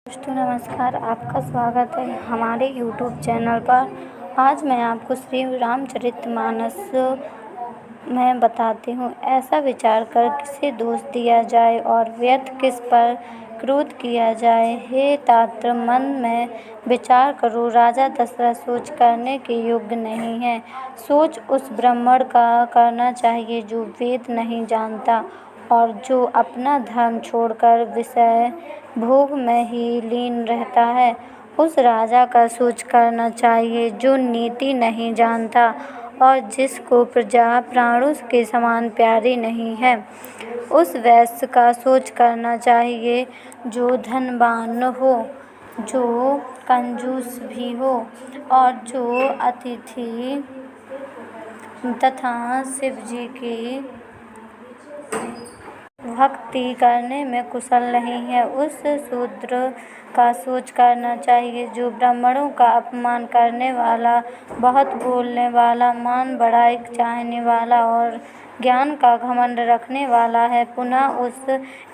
दोस्तों नमस्कार, आपका स्वागत है हमारे YouTube चैनल पर। आज मैं आपको श्री रामचरितमानस में बताती हूँ। ऐसा विचार कर किसे दोष दिया जाए और व्यर्थ किस पर क्रोध किया जाए। हे तात, मन में विचार करो। राजा दशरथ सोच करने के योग्य नहीं है। सोच उस ब्राह्मण का करना चाहिए जो वेद नहीं जानता और जो अपना धर्म छोड़कर विषय भोग में ही लीन रहता है। उस राजा का सोच करना चाहिए जो नीति नहीं जानता और जिसको प्रजा प्राणों के समान प्यारी नहीं है। उस वैश्य का सोच करना चाहिए जो धनवान हो, जो कंजूस भी हो और जो अतिथि तथा शिव जी की भक्ति करने में कुशल नहीं है। उस शूद्र का सोच करना चाहिए जो ब्राह्मणों का अपमान करने वाला, बहुत बोलने वाला, मान बढ़ाई चाहने वाला और ज्ञान का घमंड रखने वाला है। पुनः उस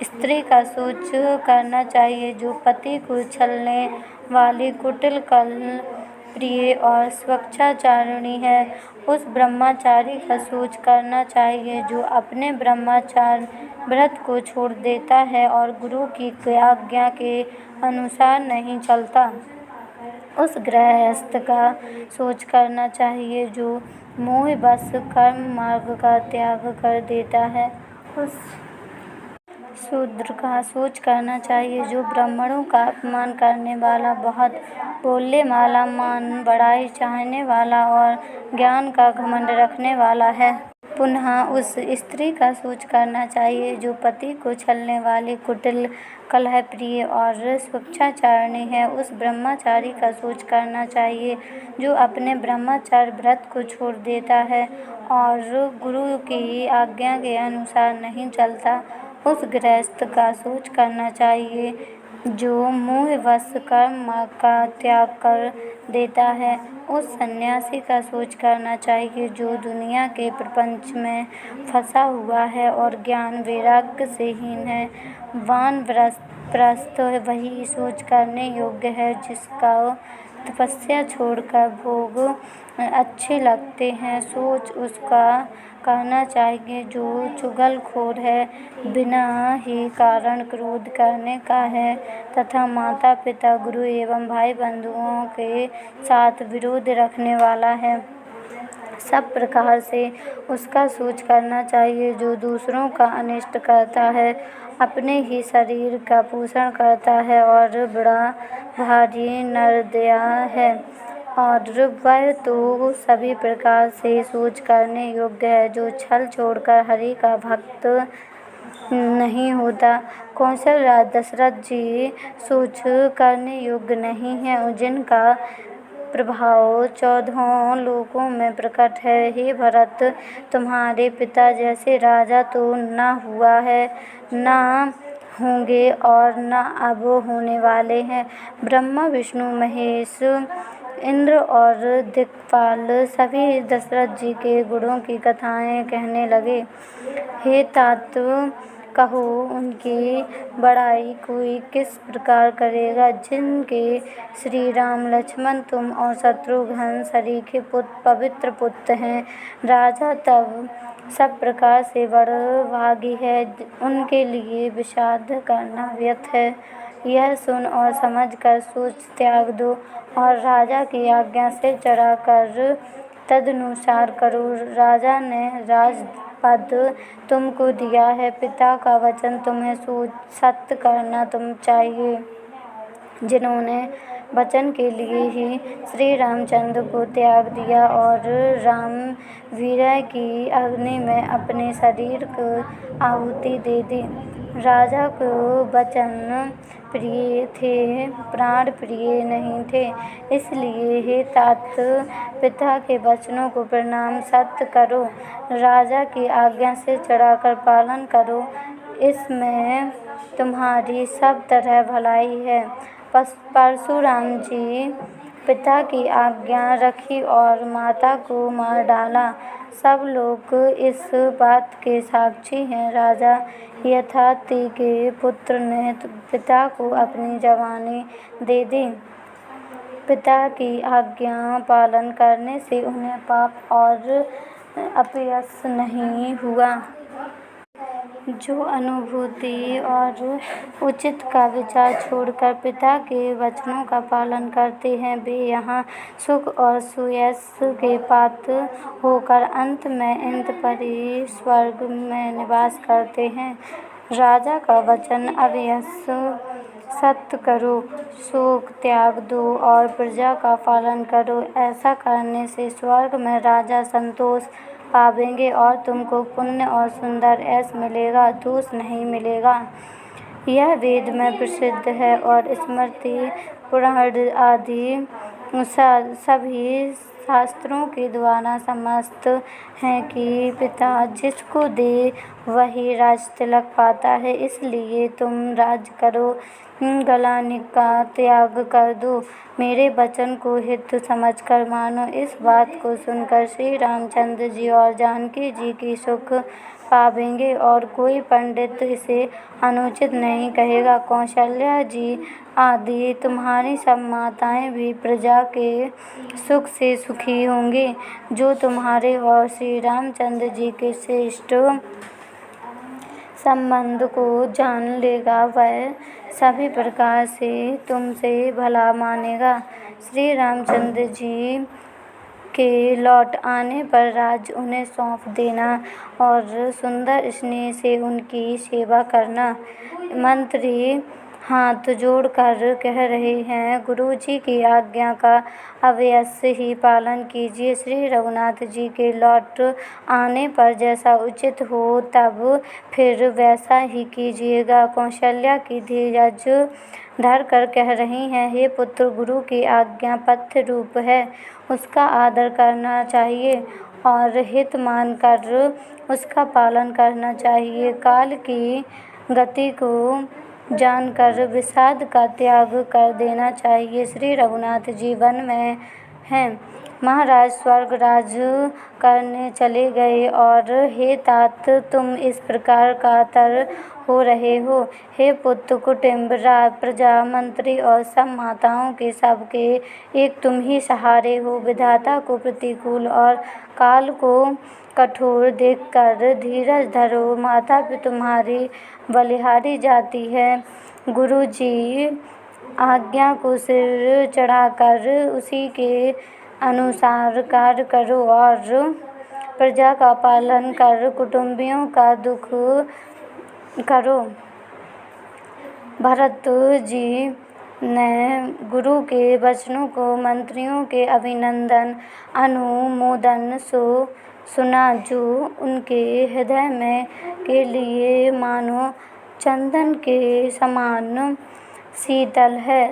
स्त्री का सोच करना चाहिए जो पति को छलने वाली, कुटिल, कल प्रिय और स्वच्छाचारिणी है। उस ब्रह्मचारी का सोच करना चाहिए जो अपने ब्रह्मचार्य व्रत को छोड़ देता है और गुरु की आज्ञा के अनुसार नहीं चलता। उस गृहस्थ का सोच करना चाहिए जो मोहवश कर्म मार्ग का त्याग कर देता है। उस शूद्र का सोच करना चाहिए जो ब्राह्मणों का अपमान करने वाला, बहुत बोलने वाला, मान बढ़ाई चाहने वाला और ज्ञान का घमंड रखने वाला है। पुनः उस स्त्री का सोच करना चाहिए जो पति को छलने वाली, कुटिल, कलह प्रिय और स्वच्छाचारिणी है। उस ब्रह्मचारी का सोच करना चाहिए जो अपने ब्रह्मचार्य व्रत को छोड़ देता है और गुरु की आज्ञा के अनुसार नहीं चलता। उस गृहस्थ का सोच करना चाहिए जो मोहवश कर्म मार्ग का त्याग कर देता है। उस सन्यासी का सोच करना चाहिए जो दुनिया के प्रपंच में फंसा हुआ है और ज्ञान वैराग्य से हीन है। वानप्रस्थ वही सोच करने योग्य है जिसका तपस्या छोड़कर भोग अच्छे लगते हैं। सोच उसका करना चाहिए जो चुगलखोर है, बिना ही कारण क्रोध करने का है तथा माता पिता, गुरु एवं भाई बंधुओं के साथ विरोध रखने वाला है। सब प्रकार से उसका सोच करना चाहिए जो दूसरों का अनिष्ट करता है, अपने ही शरीर का पोषण करता है और बड़ा भारी निर्दया है। और वह तो सभी प्रकार से सोच करने योग्य है जो छल छोड़कर हरि का भक्त नहीं होता। कौशल राज दशरथ जी सोच करने योग्य नहीं है, जिनका प्रभाव 14 लोकों में प्रकट है। हे भरत, तुम्हारे पिता जैसे राजा तो न हुआ है, न होंगे और न अब होने वाले हैं। ब्रह्मा, विष्णु, महेश, इंद्र और दिक्पाल सभी दशरथ जी के गुणों की कथाएं कहने लगे। हे तात, कहो उनकी बड़ाई कोई किस प्रकार करेगा जिनके श्री राम, लक्ष्मण, तुम और शत्रुघ्न सरीखे पुत्र, पवित्र पुत्र हैं। राजा तब सब प्रकार से बड़भागी है, उनके लिए विषाद करना व्यर्थ है। यह सुन और समझ कर सोच त्याग दो और राजा की आज्ञा से चढ़ाकर तदनुसार करो। राजा ने राजपद तुमको दिया है, पिता का वचन तुम्हें सत्य करना तुम चाहिए। जिन्होंने वचन के लिए ही श्री रामचंद्र को त्याग दिया और राम वीर की अग्नि में अपने शरीर को आहुति दे दी। राजा को वचन प्रिय थे, प्राण प्रिय नहीं थे। इसलिए हे तात, पिता के वचनों को प्रणाम सत्य करो, राजा की आज्ञा से चढ़ाकर पालन करो। इसमें तुम्हारी सब तरह भलाई है। परशुराम जी पिता की आज्ञा रखी और माता को मार डाला। सब लोग इस बात के साक्षी हैं। राजा ययाति के पुत्र ने पिता को अपनी जवानी दे दी। पिता की आज्ञा पालन करने से उन्हें पाप और अपयश नहीं हुआ। जो अनुभूति और उचित का विचार छोड़कर पिता के वचनों का पालन करते हैं, वे यहाँ सुख और सुयश के पात्र होकर अंत में इंद्रपरी स्वर्ग में निवास करते हैं। राजा का वचन अवश्य सत्य करो, शोक त्याग दो और प्रजा का पालन करो। ऐसा करने से स्वर्ग में राजा संतोष पावेंगे और तुमको पुण्य और सुंदर ऐश मिलेगा, दोष नहीं मिलेगा। यह वेद में प्रसिद्ध है और स्मृति पुराण आदि सभी शास्त्रों के द्वारा समस्त है कि पिता जिसको दे वही राज तिलक पाता है। इसलिए तुम राज करो, गलाने का त्याग कर दो, मेरे वचन को हित समझकर मानो। इस बात को सुनकर श्री रामचंद्र जी और जानकी जी की सुख पावेंगे और कोई पंडित इसे अनुचित नहीं कहेगा। कौशल्या जी आदि तुम्हारी सब माताएं भी प्रजा के सुख से सुखी होंगी। जो तुम्हारे और श्री रामचंद्र जी के श्रेष्ठ संबंध को जान लेगा वह सभी प्रकार से तुमसे भला मानेगा। श्री रामचंद्र जी के लौट आने पर राज्य उन्हें सौंप देना और सुंदर स्नेह से उनकी सेवा करना। मंत्री हाथ जोड़कर कह रहे हैं, गुरुजी की आज्ञा का अवश्य ही पालन कीजिए। श्री रघुनाथ जी के लौट आने पर जैसा उचित हो तब फिर वैसा ही कीजिएगा। कौशल्या की धीरज धर कर कह रही हैं, हे पुत्र, गुरु की आज्ञा पथ्य रूप है, उसका आदर करना चाहिए और हित मानकर उसका पालन करना चाहिए। काल की गति को जानकर विषाद का त्याग कर देना चाहिए। श्री रघुनाथ जी वन में हैं, महाराज स्वर्ग राज करने चले गए और हे तात, तुम इस प्रकार कातर हो रहे हो। हे पुत्र, कुटुंब, प्रजा, मंत्री और सब माताओं के सबके एक तुम ही सहारे हो। विधाता को प्रतिकूल और काल को कठोर देखकर धीरज धरो। माता भी तुम्हारी बलिहारी जाती है। गुरुजी आज्ञा को सिर चढ़ाकर उसी के अनुसार कार्य करो और प्रजा का पालन कर कुटुंबियों का दुख करो। भरत जी ने गुरु के वचनों को मंत्रियों के अभिनंदन अनुमोदन सो सुना, जो उनके हृदय में के लिए मानो चंदन के समान शीतल है।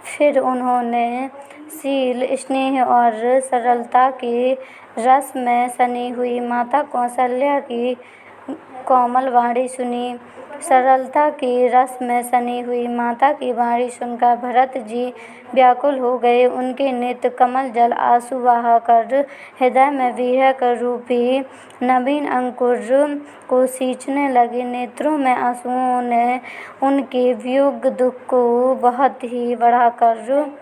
फिर उन्होंने शील, स्नेह और सरलता के रस में सनी हुई माता कौशल्या की कोमल वाणी सुनी। सरलता के रस में सनी हुई माता की वाणी सुनकर भरत जी व्याकुल हो गए। उनके नेत्र कमल जल आंसू बहाकर हृदय में विरह रूपी नवीन अंकुर को सींचने लगे। नेत्रों में आंसुओं ने उनके वियोग दुख को बहुत ही बढ़ाकर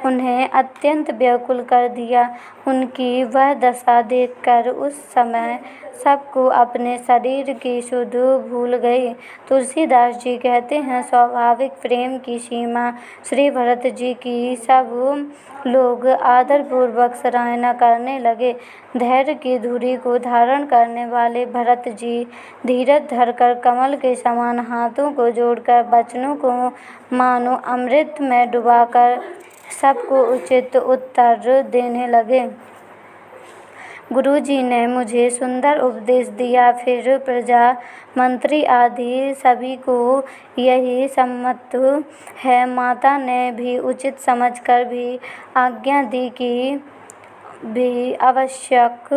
उन्हें अत्यंत व्याकुल कर दिया। उनकी वह दशा देखकर उस समय सबको अपने शरीर की सुध भूल गई। तुलसीदास जी कहते हैं, स्वाभाविक प्रेम की सीमा श्री भरत जी की सब लोग आदरपूर्वक सराहना करने लगे। धैर्य की धुरी को धारण करने वाले भरत जी धीरज धरकर कमल के समान हाथों को जोड़कर वचनों को मानो अमृत में डुबाकर सबको उचित उत्तर देने लगे। गुरुजी ने मुझे सुंदर उपदेश दिया। फिर प्रजा, मंत्री आदि सभी को यही सम्मत है। माता ने भी उचित समझकर भी आज्ञा दी कि भी आवश्यक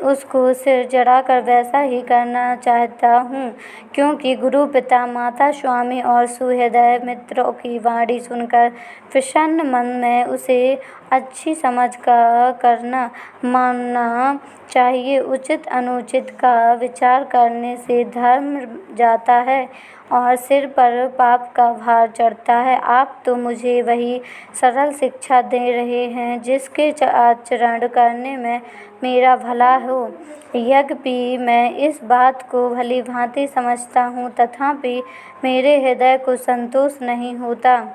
उसको सिर चढ़ाकर वैसा ही करना चाहता हूँ, क्योंकि गुरु, पिता, माता, स्वामी और सुहृदय मित्रों की वाणी सुनकर प्रसन्न मन में उसे अच्छी समझ का करना मानना चाहिए। उचित अनुचित का विचार करने से धर्म जाता है और सिर पर पाप का भार चढ़ता है। आप तो मुझे वही सरल शिक्षा दे रहे हैं जिसके आचरण करने में मेरा भला हो। यद्यपि मैं इस बात को भली भांति समझता हूँ, तथापि मेरे हृदय को संतोष नहीं होता।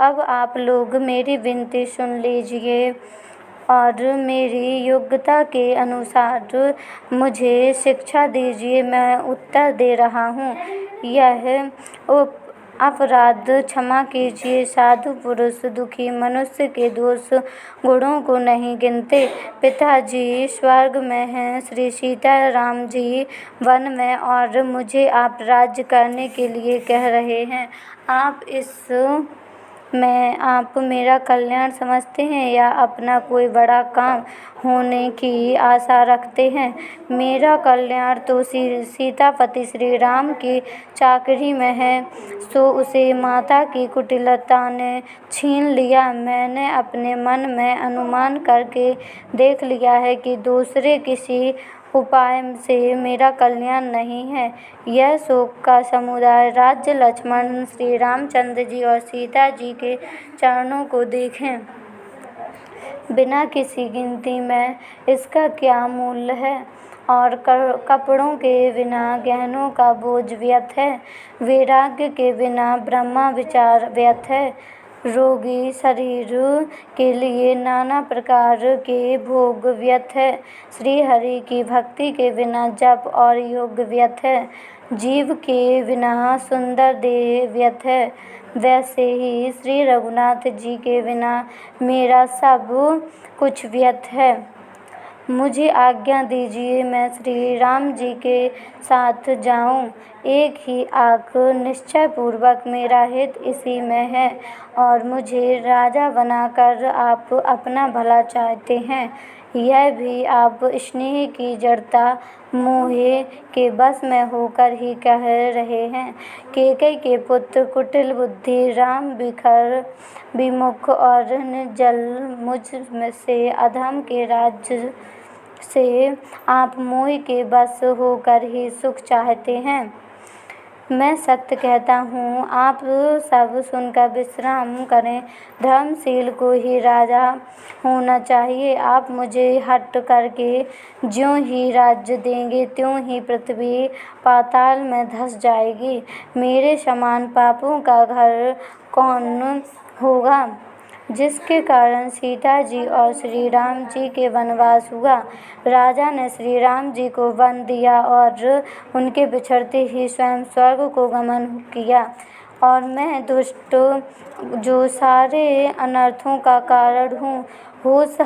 अब आप लोग मेरी विनती सुन लीजिए और मेरी योग्यता के अनुसार मुझे शिक्षा दीजिए। मैं उत्तर दे रहा हूँ। यह अपराध क्षमा कीजिए। साधु पुरुष दुखी मनुष्य के दोष गुणों को नहीं गिनते। पिताजी स्वर्ग में हैं, श्री सीताराम जी वन में, और मुझे आप राज्य करने के लिए कह रहे हैं। आप मेरा कल्याण समझते हैं या अपना कोई बड़ा काम होने की आशा रखते हैं? मेरा कल्याण तो सीतापति श्री राम की चाकरी में है, सो उसे माता की कुटिलता ने छीन लिया। मैंने अपने मन में अनुमान करके देख लिया है कि दूसरे किसी उपाय से मेरा कल्याण नहीं है। यह शोक का समुदाय राज्य लक्ष्मण, श्री रामचंद्र जी और सीता जी के चरणों को देखें। बिना किसी गिनती में इसका क्या मूल्य है? और कपड़ों के बिना गहनों का बोझ व्यर्थ है। वैराग्य के बिना ब्रह्मा विचार व्यर्थ है। रोगी शरीर के लिए नाना प्रकार के भोग व्यर्थ है। श्री हरि की भक्ति के बिना जप और योग व्यर्थ है। जीव के बिना सुंदर देह व्यर्थ है। वैसे ही श्री रघुनाथ जी के बिना मेरा सब कुछ व्यर्थ है। मुझे आज्ञा दीजिए, मैं श्री राम जी के साथ जाऊं। एक ही आंख निश्चय पूर्वक मेरा हित इसी में है और मुझे राजा बनाकर आप अपना भला चाहते हैं। यह भी आप स्नेह की जड़ता मोहे के बस में होकर ही कह रहे हैं। कैकेयी के पुत्र कुटिल बुद्धि, राम बिखर विमुख और निर्जल, मुझ से अधम के राज्य से आप मोह के बस होकर ही सुख चाहते हैं। मैं सत्य कहता हूँ, आप सब सुनकर विश्राम करें। धर्मशील को ही राजा होना चाहिए। आप मुझे हट करके ज्यों ही राज्य देंगे त्यों ही पृथ्वी पाताल में धंस जाएगी। मेरे समान पापों का घर कौन होगा? जिसके कारण सीता जी और श्री राम जी के वनवास हुआ। राजा ने श्री राम जी को वन दिया और उनके बिछड़ते ही स्वयं स्वर्ग को गमन किया, और मैं दुष्ट जो सारे अनर्थों का कारण हूँ, होश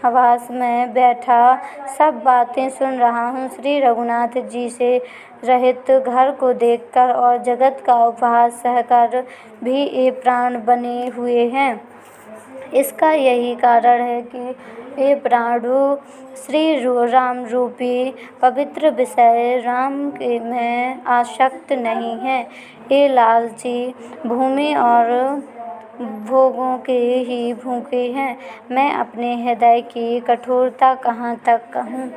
हवास में बैठा सब बातें सुन रहा हूँ। श्री रघुनाथ जी से रहित घर को देखकर और जगत का उपहास सहकर भी ये प्राण बने हुए हैं। इसका यही कारण है कि ये प्राणों श्री राम रूपी पवित्र विषय राम के में आसक्त नहीं है। ये लालची भूमि और भोगों के ही भूखे हैं। मैं अपने हृदय की कठोरता कहाँ तक कहूँ?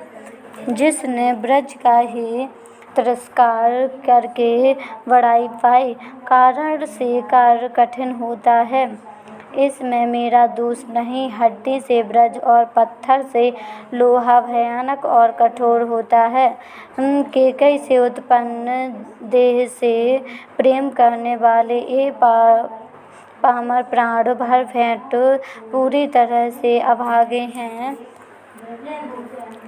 जिसने ब्रज का ही तिरस्कार करके बड़ाई पाई, कारण से कार्य कठिन होता है। इसमें मेरा दोष नहीं। हड्डी से ब्रज और पत्थर से लोहा भयानक और कठोर होता है। कैकेयी से उत्पन्न देह से प्रेम करने वाले ये पामर प्राण भर भेंट पूरी तरह से अभागे हैं।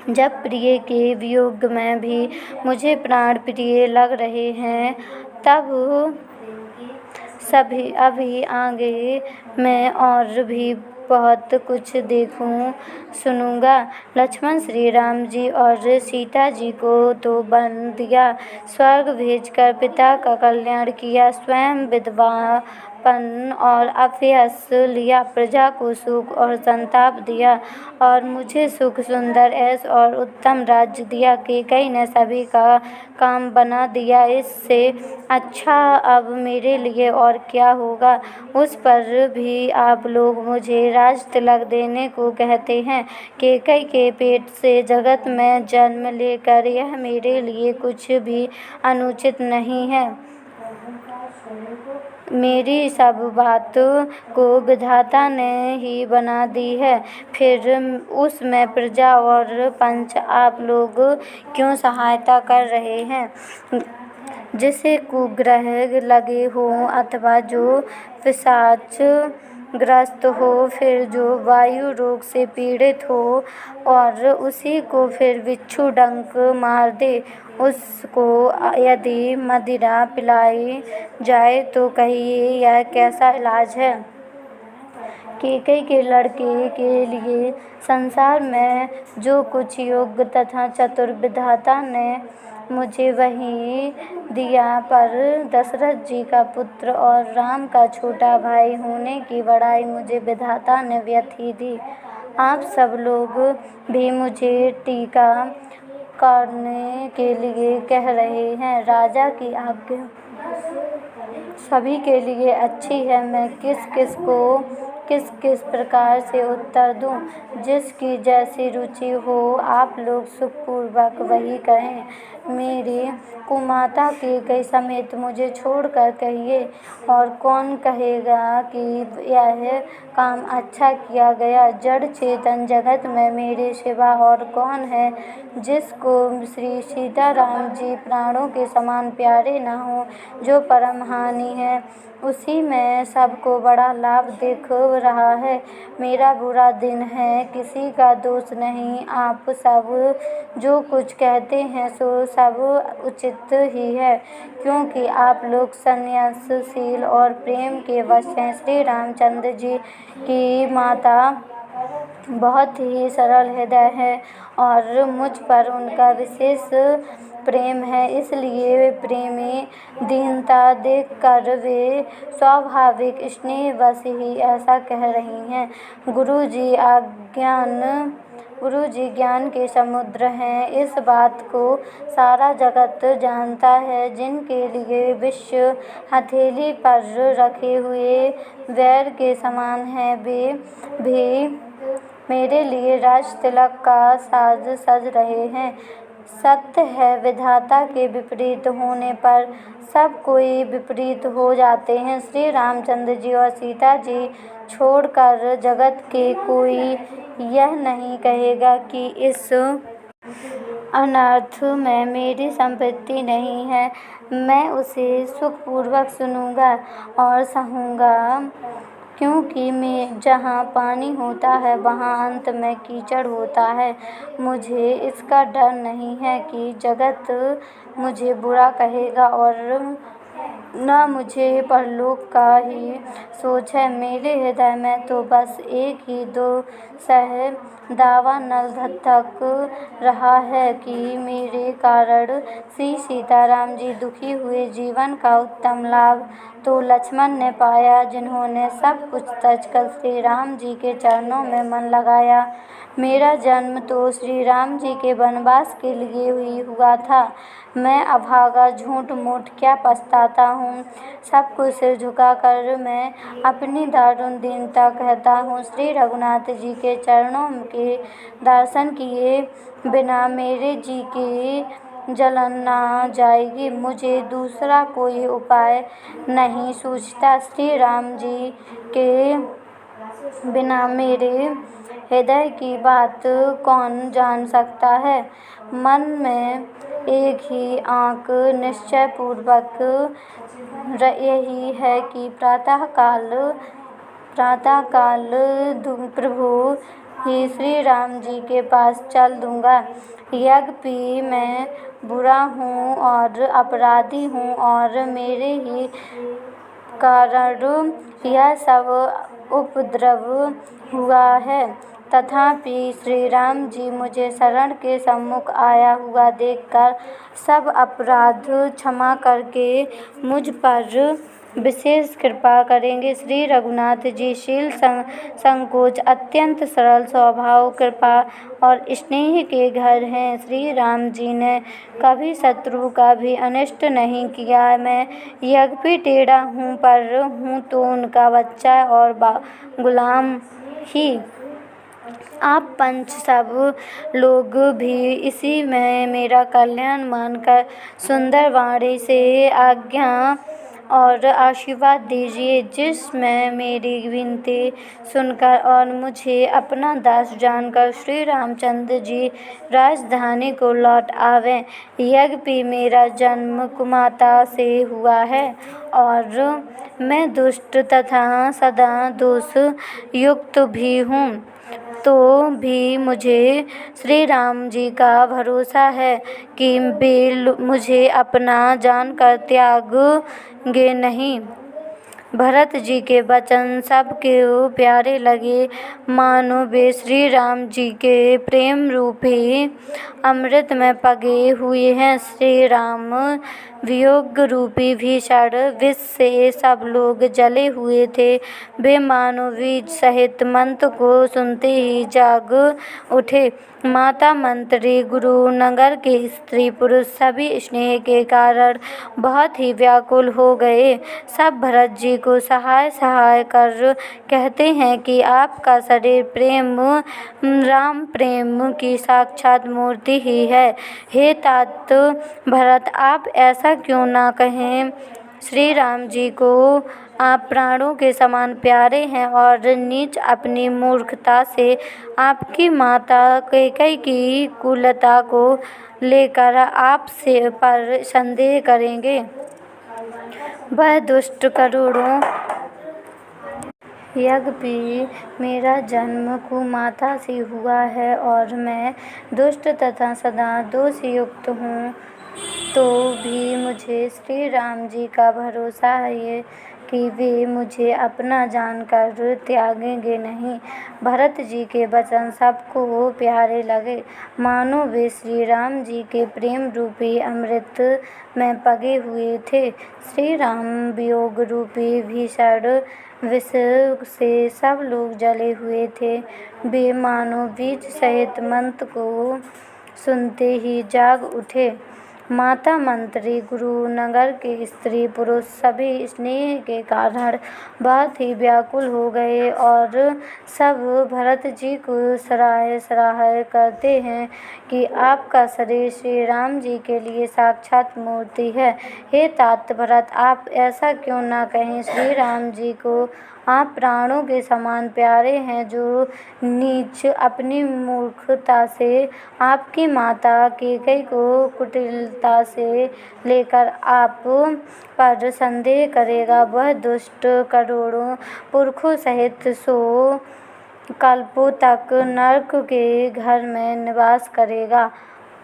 जब प्रिय के वियोग में भी मुझे प्राण प्रिय लग रहे हैं, तब अभी आगे मैं और भी बहुत कुछ देखूं सुनूंगा। लक्ष्मण श्री राम जी और सीता जी को तो वन दिया, स्वर्ग भेजकर पिता का कल्याण किया, स्वयं विधवा पन और अभ्यास लिया, प्रजा को सुख और संताप दिया और मुझे सुख, सुंदर ऐश और उत्तम राज्य दिया। कैकेयी ने सभी का काम बना दिया, इससे अच्छा अब मेरे लिए और क्या होगा। उस पर भी आप लोग मुझे राज तिलक देने को कहते हैं। कैकेयी के पेट से जगत में जन्म लेकर यह मेरे लिए कुछ भी अनुचित नहीं है। मेरी सब बातों को विधाता ने ही बना दी है, फिर उसमें प्रजा और पंच आप लोग क्यों सहायता कर रहे हैं। जिसे कुग्रह लगे हों अथवा जो पिशाच ग्रस्त हो, फिर जो वायु रोग से पीड़ित हो और उसी को फिर बिच्छू डंक मार दे, उसको यदि मदिरा पिलाई जाए तो कहिए यह कैसा इलाज है। कैकेयी के लड़के के लिए संसार में जो कुछ योग्य तथा चतुर विधाता ने मुझे वही दिया, पर दशरथ जी का पुत्र और राम का छोटा भाई होने की बड़ाई मुझे विधाता ने व्यर्थ ही दी। आप सब लोग भी मुझे टीका करने के लिए कह रहे हैं। राजा की आज्ञा सभी के लिए अच्छी है, मैं किस किस को किस किस प्रकार से उत्तर दूं। जिसकी जैसी रुचि हो आप लोग सुखपूर्वक वही कहें। मेरी कुमाता कैकेयी समेत मुझे छोड़कर कहिए, और कौन कहेगा कि यह काम अच्छा किया गया। जड़ चेतन जगत में मेरे सिवा और कौन है जिसको श्री सीताराम जी प्राणों के समान प्यारे न हो। जो परम हानि है उसी में सबको बड़ा लाभ दिख रहा है। मेरा बुरा दिन है, किसी का दोष नहीं। आप सब जो कुछ कहते हैं सो सब उचित ही है, क्योंकि आप लोग संन्यासशील और प्रेम के वश हैं। श्री रामचंद्र जी की माता बहुत ही सरल हृदय है और मुझ पर उनका विशेष प्रेम है, इसलिए वे प्रेमी दीनता देखकर वे स्वाभाविक स्नेहवश ही ऐसा कह रही हैं। गुरु जी ज्ञान के समुद्र हैं, इस बात को सारा जगत जानता है। जिनके लिए विश्व हथेली पर रखे हुए वैर के समान है, वे भी मेरे लिए राज तिलक का साज सज रहे हैं। सत्य है, विधाता के विपरीत होने पर सब कोई विपरीत हो जाते हैं। श्री रामचंद्र जी और सीता जी छोड़कर जगत के कोई यह नहीं कहेगा कि इस अनर्थ में मेरी संपत्ति नहीं है। मैं उसे सुखपूर्वक सुनूंगा और सहूंगा, क्योंकि मैं जहाँ पानी होता है वहाँ अंत में कीचड़ होता है। मुझे इसका डर नहीं है कि जगत मुझे बुरा कहेगा, और न मुझे परलोक का ही सोच है। मेरे हृदय में तो बस एक ही दो सह दावा नल धधक रहा है कि मेरे कारण श्री सीताराम जी दुखी हुए। जीवन का उत्तम लाभ तो लक्ष्मण ने पाया, जिन्होंने सब कुछ त्याज कर श्री राम जी के चरणों में मन लगाया। मेरा जन्म तो श्री राम जी के वनवास के लिए ही हुआ था। मैं अभागा झूठ मूठ क्या पछताता हूँ। सबको सिर झुकाकर मैं अपनी दारुण दीनता कहता हूँ। श्री रघुनाथ जी के चरणों के दर्शन किए बिना मेरे जी की जलन ना जाएगी। मुझे दूसरा कोई उपाय नहीं सूझता। श्री राम जी के बिना मेरे हृदय की बात कौन जान सकता है। मन में एक ही आंक निश्चय पूर्वक यही है कि प्रातःकाल प्रभु ही श्री राम जी के पास चल दूंगा। यद्यपि मैं बुरा हूँ और अपराधी हूँ और मेरे ही कारण यह सब उपद्रव हुआ है, तथापि श्री राम जी मुझे शरण के सम्मुख आया हुआ देखकर सब अपराध क्षमा करके मुझ पर विशेष कृपा करेंगे। श्री रघुनाथ जी शील संकोच अत्यंत सरल स्वभाव, कृपा और स्नेह के घर हैं। श्री राम जी ने कभी शत्रु का भी अनिष्ट नहीं किया। मैं यद्यपि टेढ़ा हूँ पर हूँ तो उनका बच्चा और गुलाम ही। आप पंच सब लोग भी इसी में मेरा कल्याण मानकर सुंदर वाणी से आज्ञा और आशीर्वाद दीजिए, जिसमें मेरी विनती सुनकर और मुझे अपना दास जानकर श्री रामचंद्र जी राजधानी को लौट आवें। यद्यपि मेरा जन्म कुमाता से हुआ है और मैं दुष्ट तथा सदा दोष युक्त भी हूँ, तो भी मुझे श्री राम जी का भरोसा है कि वे मुझे अपना जानकर त्यागेंगे नहीं। भरत जी के वचन सबके प्यारे लगे, मानो वे श्री राम जी के प्रेम रूपी अमृत में पगे हुए हैं। श्री राम वियोग रूपी भीषण विष से सब लोग जले हुए थे। वे मानो बीज सहित मंत्र को सुनते ही जाग उठे। माता, मंत्री, गुरु, नगर के स्त्री पुरुष सभी स्नेह के कारण बहुत ही व्याकुल हो गए। सब भरत जी को सहाय सहाय कर कहते हैं कि आपका शरीर प्रेम राम प्रेम की साक्षात मूर्ति ही है। हे तात भरत, आप ऐसा क्यों ना कहें। श्री राम जी को आप प्राणों के समान प्यारे हैं और नीच अपनी मूर्खता से आपकी माता कैकेयी की कुलता को लेकर आप से पर संदेह करेंगे। वह दुष्ट करोड़ों यद्यपि मेरा जन्म कुमाता से हुआ है और मैं दुष्ट तथा सदा दोष युक्त हूँ, तो भी मुझे श्री राम जी का भरोसा है कि वे मुझे अपना जानकर त्यागेंगे नहीं। भरत जी के वचन सबको प्यारे लगे, मानो वे श्री राम जी के प्रेम रूपी अमृत में पगे हुए थे। श्री राम वियोग रूपी भीषण विष से सब लोग जले हुए थे। वे मानो बीज सहित मंत्र को सुनते ही जाग उठे। माता, मंत्री, गुरु, नगर के स्त्री पुरुष सभी स्नेह के कारण बहुत ही व्याकुल हो गए और सब भरत जी को सराह करते हैं कि आपका शरीर श्री राम जी के लिए साक्षात मूर्ति है। हे तात भरत, आप ऐसा क्यों ना कहें। श्री राम जी को आप प्राणों के समान प्यारे हैं, जो नीच अपनी मूर्खता से आपकी माता कैकेयी को कुटिलता से लेकर आप पर संदेह करेगा। वह दुष्ट करोड़ों पुरखों सहित 100 कल्पों तक नरक के घर में निवास करेगा।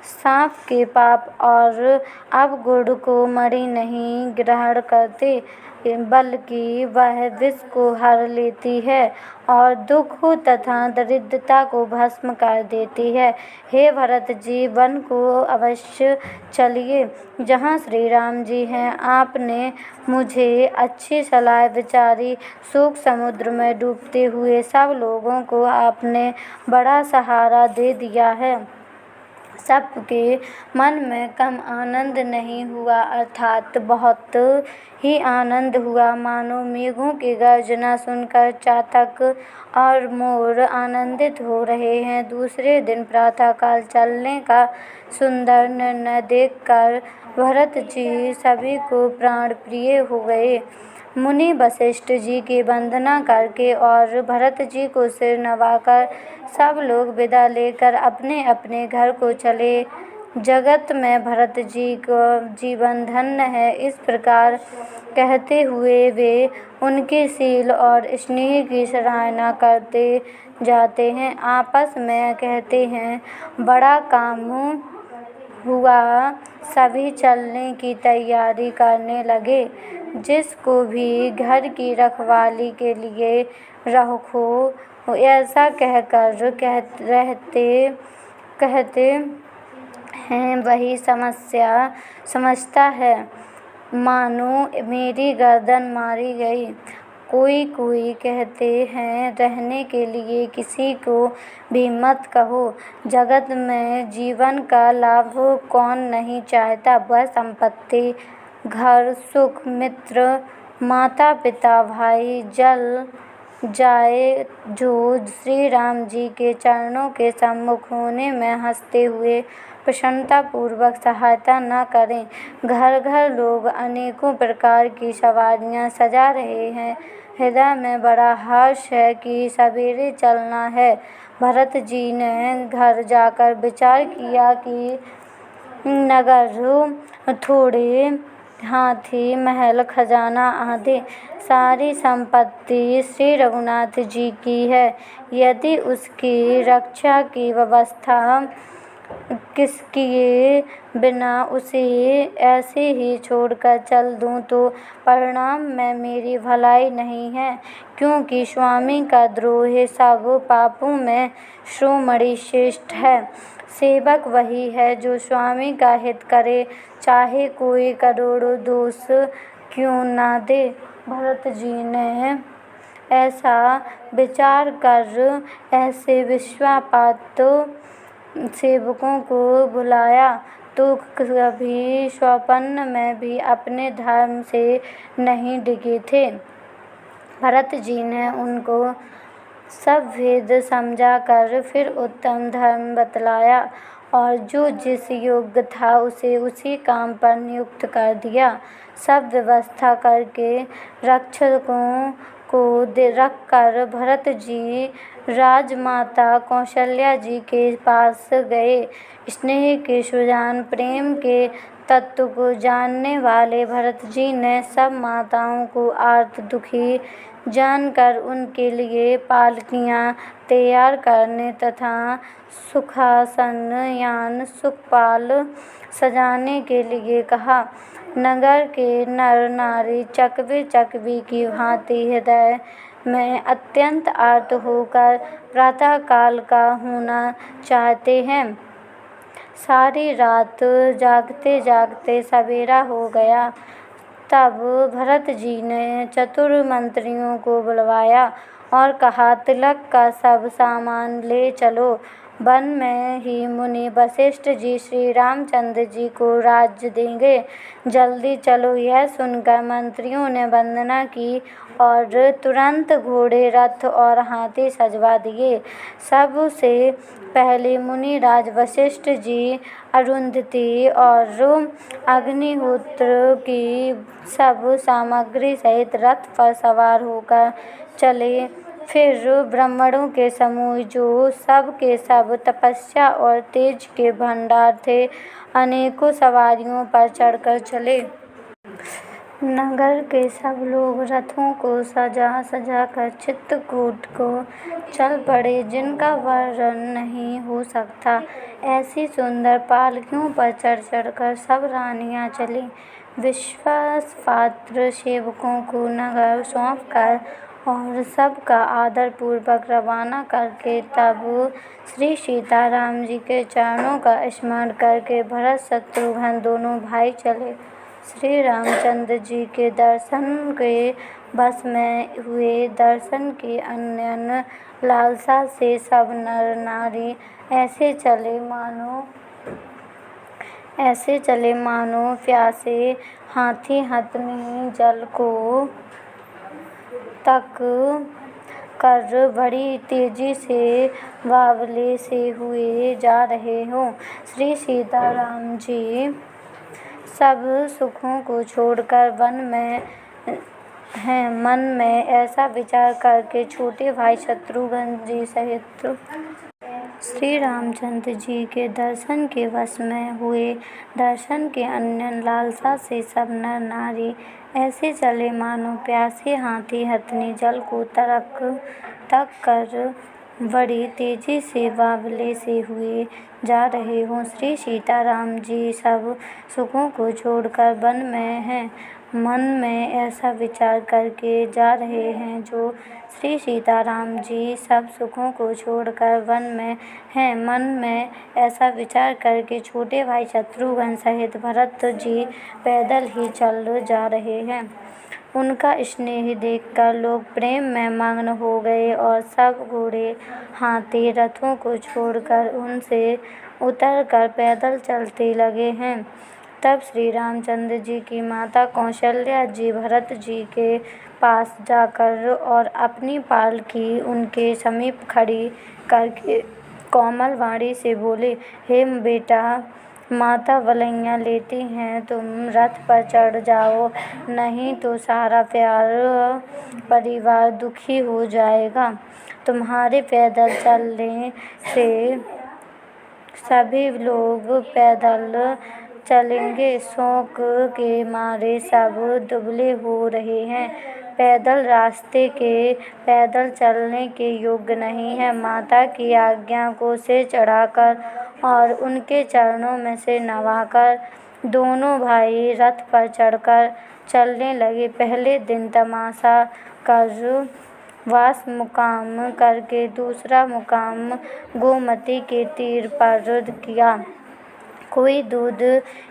सांप के पाप और अवगुण को मणि नहीं ग्रहण करते, बल्कि वह विष को हर लेती है और दुख तथा दरिद्रता को भस्म कर देती है। हे भरत जी, वन को अवश्य चलिए, जहाँ श्री राम जी हैं। आपने मुझे अच्छी सलाह विचारी। शोक समुद्र में डूबते हुए सब लोगों को आपने बड़ा सहारा दे दिया है। सबके मन में कम आनंद नहीं हुआ, अर्थात बहुत ही आनंद हुआ। मानो मेघों की गर्जना सुनकर चातक और मोर आनंदित हो रहे हैं। दूसरे दिन प्रातःकाल चलने का सुंदर निर्णय देखकर भरत जी सभी को प्राण प्रिय हो गए। मुनि वशिष्ठ जी की वंदना करके और भरत जी को सिर नवाकर सब लोग विदा लेकर अपने अपने घर को चले। जगत में भरत जी को जीवन धन्य है, इस प्रकार कहते हुए वे उनके शील और स्नेह की सराहना करते जाते हैं। आपस में कहते हैं, बड़ा काम हुआ। सभी चलने की तैयारी करने लगे। जिसको भी घर की रखवाली के लिए रखो, ऐसा कहकर कहते हैं वही समझता है। मानो मेरी गर्दन मारी गई। कोई कोई कहते हैं रहने के लिए किसी को भी मत कहो। जगत में जीवन का लाभ कौन नहीं चाहता। वह संपत्ति, घर, सुख, मित्र, माता पिता, भाई जल जाए जो श्री राम जी के चरणों के सम्मुख होने में हंसते हुए प्रसन्नतापूर्वक सहायता न करें। घर घर लोग अनेकों प्रकार की सवारियां सजा रहे हैं। हृदय में बड़ा हर्ष है कि सवेरे चलना है। भरत जी ने घर जाकर विचार किया कि नगर, थोड़े हाथी, महल, खजाना आदि सारी संपत्ति श्री रघुनाथ जी की है। यदि उसकी रक्षा की व्यवस्था किए बिना उसे ऐसे ही छोड़कर चल दूं तो परिणाम में मेरी भलाई नहीं है, क्योंकि स्वामी का द्रोह सब पापों में शिरोमणि श्रेष्ठ है। सेवक वही है जो स्वामी का हित करे, चाहे कोई करोड़ों दोष क्यों ना दे। भरत जी ने ऐसा विचार कर ऐसे विश्वासपात्र सेवकों को बुलाया तो कभी स्वप्न में भी अपने धर्म से नहीं डिगे थे। भरत जी ने उनको सब भेद समझा कर फिर उत्तम धर्म बतलाया और जो जिस योग्य था उसे उसी काम पर नियुक्त कर दिया। सब व्यवस्था करके रक्षकों को रख कर भरत जी राजमाता कौशल्या जी के पास गए। स्नेह के सुजान, प्रेम के तत्व को जानने वाले भरत जी ने सब माताओं को आर्त दुखी जानकर उनके लिए पालकियां तैयार करने तथा सुखासन यान सुखपाल सजाने के लिए कहा। नगर के नर नारी चकवे चकवी की भांति हृदय में अत्यंत आर्त होकर प्रातःकाल का होना चाहते हैं। सारी रात जागते जागते सवेरा हो गया। तब भरत जी ने चतुर मंत्रियों को बुलवाया और कहा, तिलक का सब सामान ले चलो। वन में ही मुनि वशिष्ठ जी श्री रामचंद्र जी को राज्य देंगे, जल्दी चलो। यह सुनकर मंत्रियों ने वंदना की और तुरंत घोड़े, रथ और हाथी सजवा दिए। सबसे पहले मुनिराज वशिष्ठ जी अरुंधति और अग्निहोत्र की सब सामग्री सहित रथ पर सवार होकर चले। फिर ब्राह्मणों के समूह जो सब के सब तपस्या और तेज के भंडार थे, अनेकों सवारियों पर चढ़कर चले। नगर के सब लोग रथों को सजा सजा कर चित्रकूट को चल पड़े, जिनका वर्णन नहीं हो सकता। ऐसी सुंदर पालकियों पर चढ़ चढ़कर सब रानियां चली। विश्वासपात्र सेवकों को नगर सौंपकर और सबका आदर पूर्वक रवाना करके तब श्री सीताराम जी के चरणों का स्मरण करके भरत शत्रुघ्न दोनों भाई चले। श्री रामचंद्र जी के दर्शन के बस में हुए। दर्शन की अनन्य लालसा से सब नर नारी ऐसे चले मानो प्यासे हाथी हथनी जल को तक कर बड़ी तेजी से बावले से हुए जा रहे हों। श्री सीताराम जी सब सुखों को छोड़कर वन में हैं। मन में ऐसा विचार करके छोटे भाई शत्रुघ्न जी सहित श्री रामचंद्र जी के दर्शन के वश में हुए। दर्शन के अनन्य लालसा से सब नर नारी ऐसे चले मानो प्यासे हाथी हथनी जल को तक कर बड़ी तेजी से बावले से हुए जा रहे हों। श्री सीताराम जी सब सुखों को छोड़कर वन में हैं। मन में ऐसा विचार करके जा रहे हैं जो श्री सीताराम जी सब सुखों को छोड़कर वन में हैं। मन में ऐसा विचार करके छोटे भाई शत्रुघ्न सहित भरत जी पैदल ही चल जा रहे हैं। उनका स्नेह देखकर लोग प्रेम में मग्न हो गए और सब घोड़े हाथी रथों को छोड़कर उनसे उतरकर पैदल चलते लगे हैं। तब श्री रामचंद्र जी की माता कौशल्या जी भरत जी के पास जाकर और अपनी पालकी उनके समीप खड़ी करके कोमल वाणी से बोले, हे बेटा, माता वलैया लेती हैं, तुम रथ पर चढ़ जाओ, नहीं तो सारा प्यारा परिवार दुखी हो जाएगा। तुम्हारे पैदल चलने से सभी लोग पैदल चलेंगे, शौक के मारे सब दुबले हो रहे हैं, पैदल रास्ते के पैदल चलने के योग्य नहीं है। माता की आज्ञा को सिर चढ़ाकर और उनके चरणों में सिर नवाकर दोनों भाई रथ पर चढ़कर चलने लगे। पहले दिन तमाशा कर वास मुकाम करके दूसरा मुकाम गोमती के तीर पर किया। कोई दूध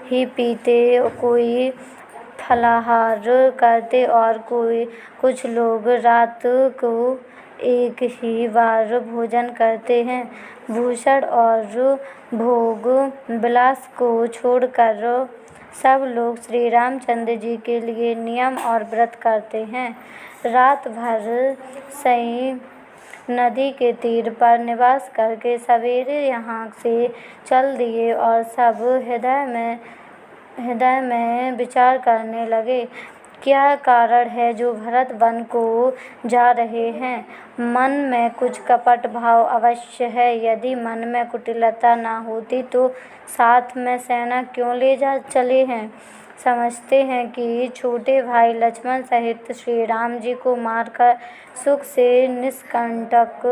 ही पीते, कोई फलाहार करते और कुछ लोग रात को एक ही बार भोजन करते हैं। भूषण और भोग विलास को छोड़कर सब लोग श्री रामचंद्र जी के लिए नियम और व्रत करते हैं। रात भर सई नदी के तीर पर निवास करके सवेरे यहाँ से चल दिए और सब हृदय में विचार करने लगे, क्या कारण है जो भरत वन को जा रहे हैं। मन में कुछ कपट भाव अवश्य है। यदि मन में कुटिलता ना होती तो साथ में सेना क्यों ले जा चले हैं। समझते हैं कि छोटे भाई लक्ष्मण सहित श्री राम जी को मारकर सुख से निष्कंटक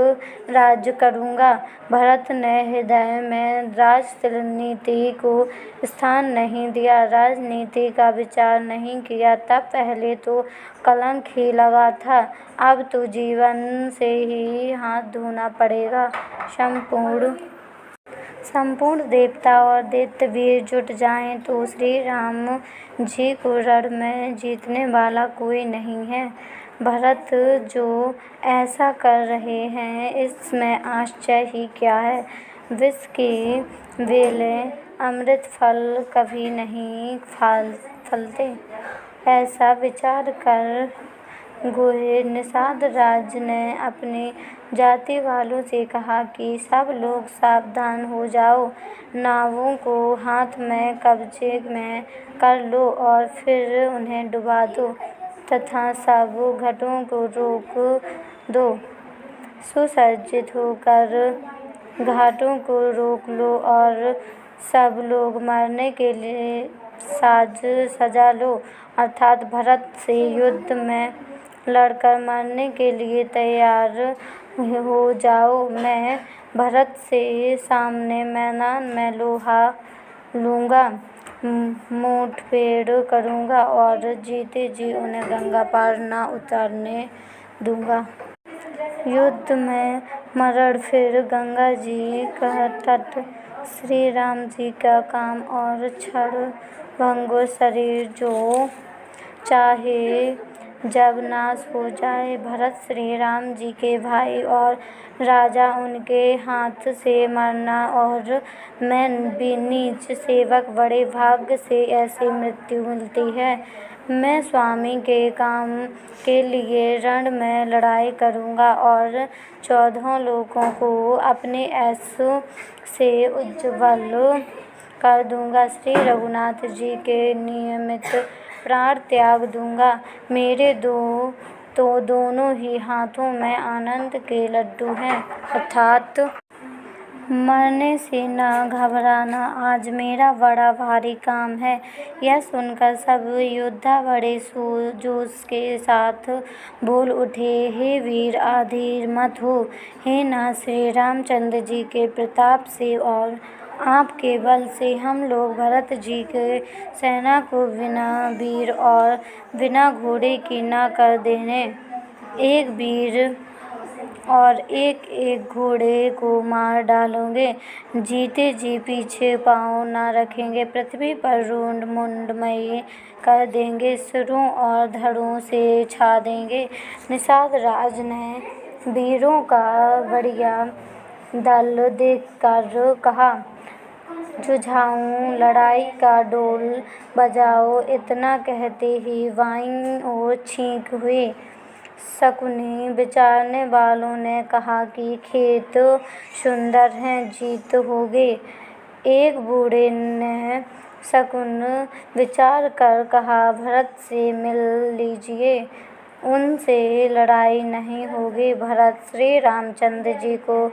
राज्य करूँगा। भरत ने हृदय में राजनीति को स्थान नहीं दिया, राजनीति का विचार नहीं किया। तब पहले तो कलंक ही लगा था, अब तो जीवन से ही हाथ धोना पड़ेगा। संपूर्ण देवता और दैत्यवीर जुट जाएं तो श्री राम जी को रण में जीतने वाला कोई नहीं है। भरत जो ऐसा कर रहे हैं इसमें आश्चर्य ही क्या है। विष की बेलें अमृत फल कभी नहीं फलते, ऐसा विचार कर गोहे निषाद राज ने अपने जाति वालों से कहा कि सब लोग सावधान हो जाओ, नावों को हाथ में कब्जे में कर लो और फिर उन्हें डुबा दो तथा सब घाटों को रोक दो। सुसज्जित होकर घाटों को रोक लो और सब लोग मरने के लिए साज सजा लो, अर्थात भरत से युद्ध में लड़कर मरने के लिए तैयार हो जाओ। मैं भरत से सामने मैदान में लोहा लूँगा, मुठभेड़ करूँगा और जीते जी उन्हें गंगा पार न उतरने दूँगा। युद्ध में मरण फिर गंगा जी का तट, श्री राम जी का काम और क्षण भंगुर शरीर जो चाहे जब नाश हो जाए। भरत श्री राम जी के भाई और राजा, उनके हाथ से मरना और मैं भी नीच सेवक, बड़े भाग्य से ऐसी मृत्यु मिलती है। मैं स्वामी के काम के लिए रण में लड़ाई करूँगा और 14 लोगों को अपने ऐशों से उज्ज्वल कर दूँगा। श्री रघुनाथ जी के नियमित प्राण त्याग दूँगा। मेरे दोनों ही हाथों में आनंद के लड्डू हैं, अर्थात मरने से न घबराना आज मेरा बड़ा भारी काम है। यह सुनकर सब योद्धा बड़े जोश के साथ बोल उठे, हे वीर अधीर मत हो, हे नाथ, श्री रामचंद्र जी के प्रताप से और आपके बल से हम लोग भरत जी के सेना को बिना वीर और बिना घोड़े की न कर देने, एक वीर और एक एक घोड़े को मार डालोगे, जीते जी पीछे पाँव न रखेंगे, पृथ्वी पर रूंड मुंडमयी कर देंगे, सिरों और धड़ों से छा देंगे। निषाद राज ने वीरों का बढ़िया दल देखकर कहा, जुझाऊं, लड़ाई का ढोल बजाओ। इतना कहते ही बाईं ओर छींक हुई। शकुनी विचारने वालों ने कहा कि खेत सुंदर हैं, जीत होगी। एक बूढ़े ने शकुन विचार कर कहा, भरत से मिल लीजिए, उनसे लड़ाई नहीं होगी। भरत श्री रामचंद्र जी को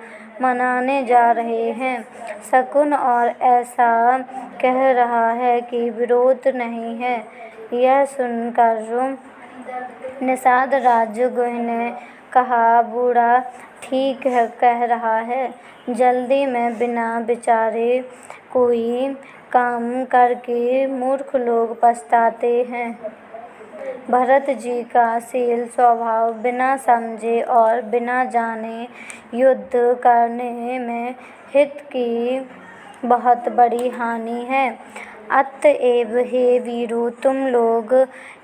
मनाने जा रहे हैं, शकुन और ऐसा कह रहा है कि विरोध नहीं है। यह सुनकर निषाद राजगुह ने कहा, बूढ़ा ठीक कह रहा है, जल्दी में बिना विचारे कोई काम करके मूर्ख लोग पछताते हैं। भरत जी का शील स्वभाव बिना समझे और बिना जाने युद्ध करने में हित की बहुत बड़ी हानि है। अतएव हे वीरों, तुम लोग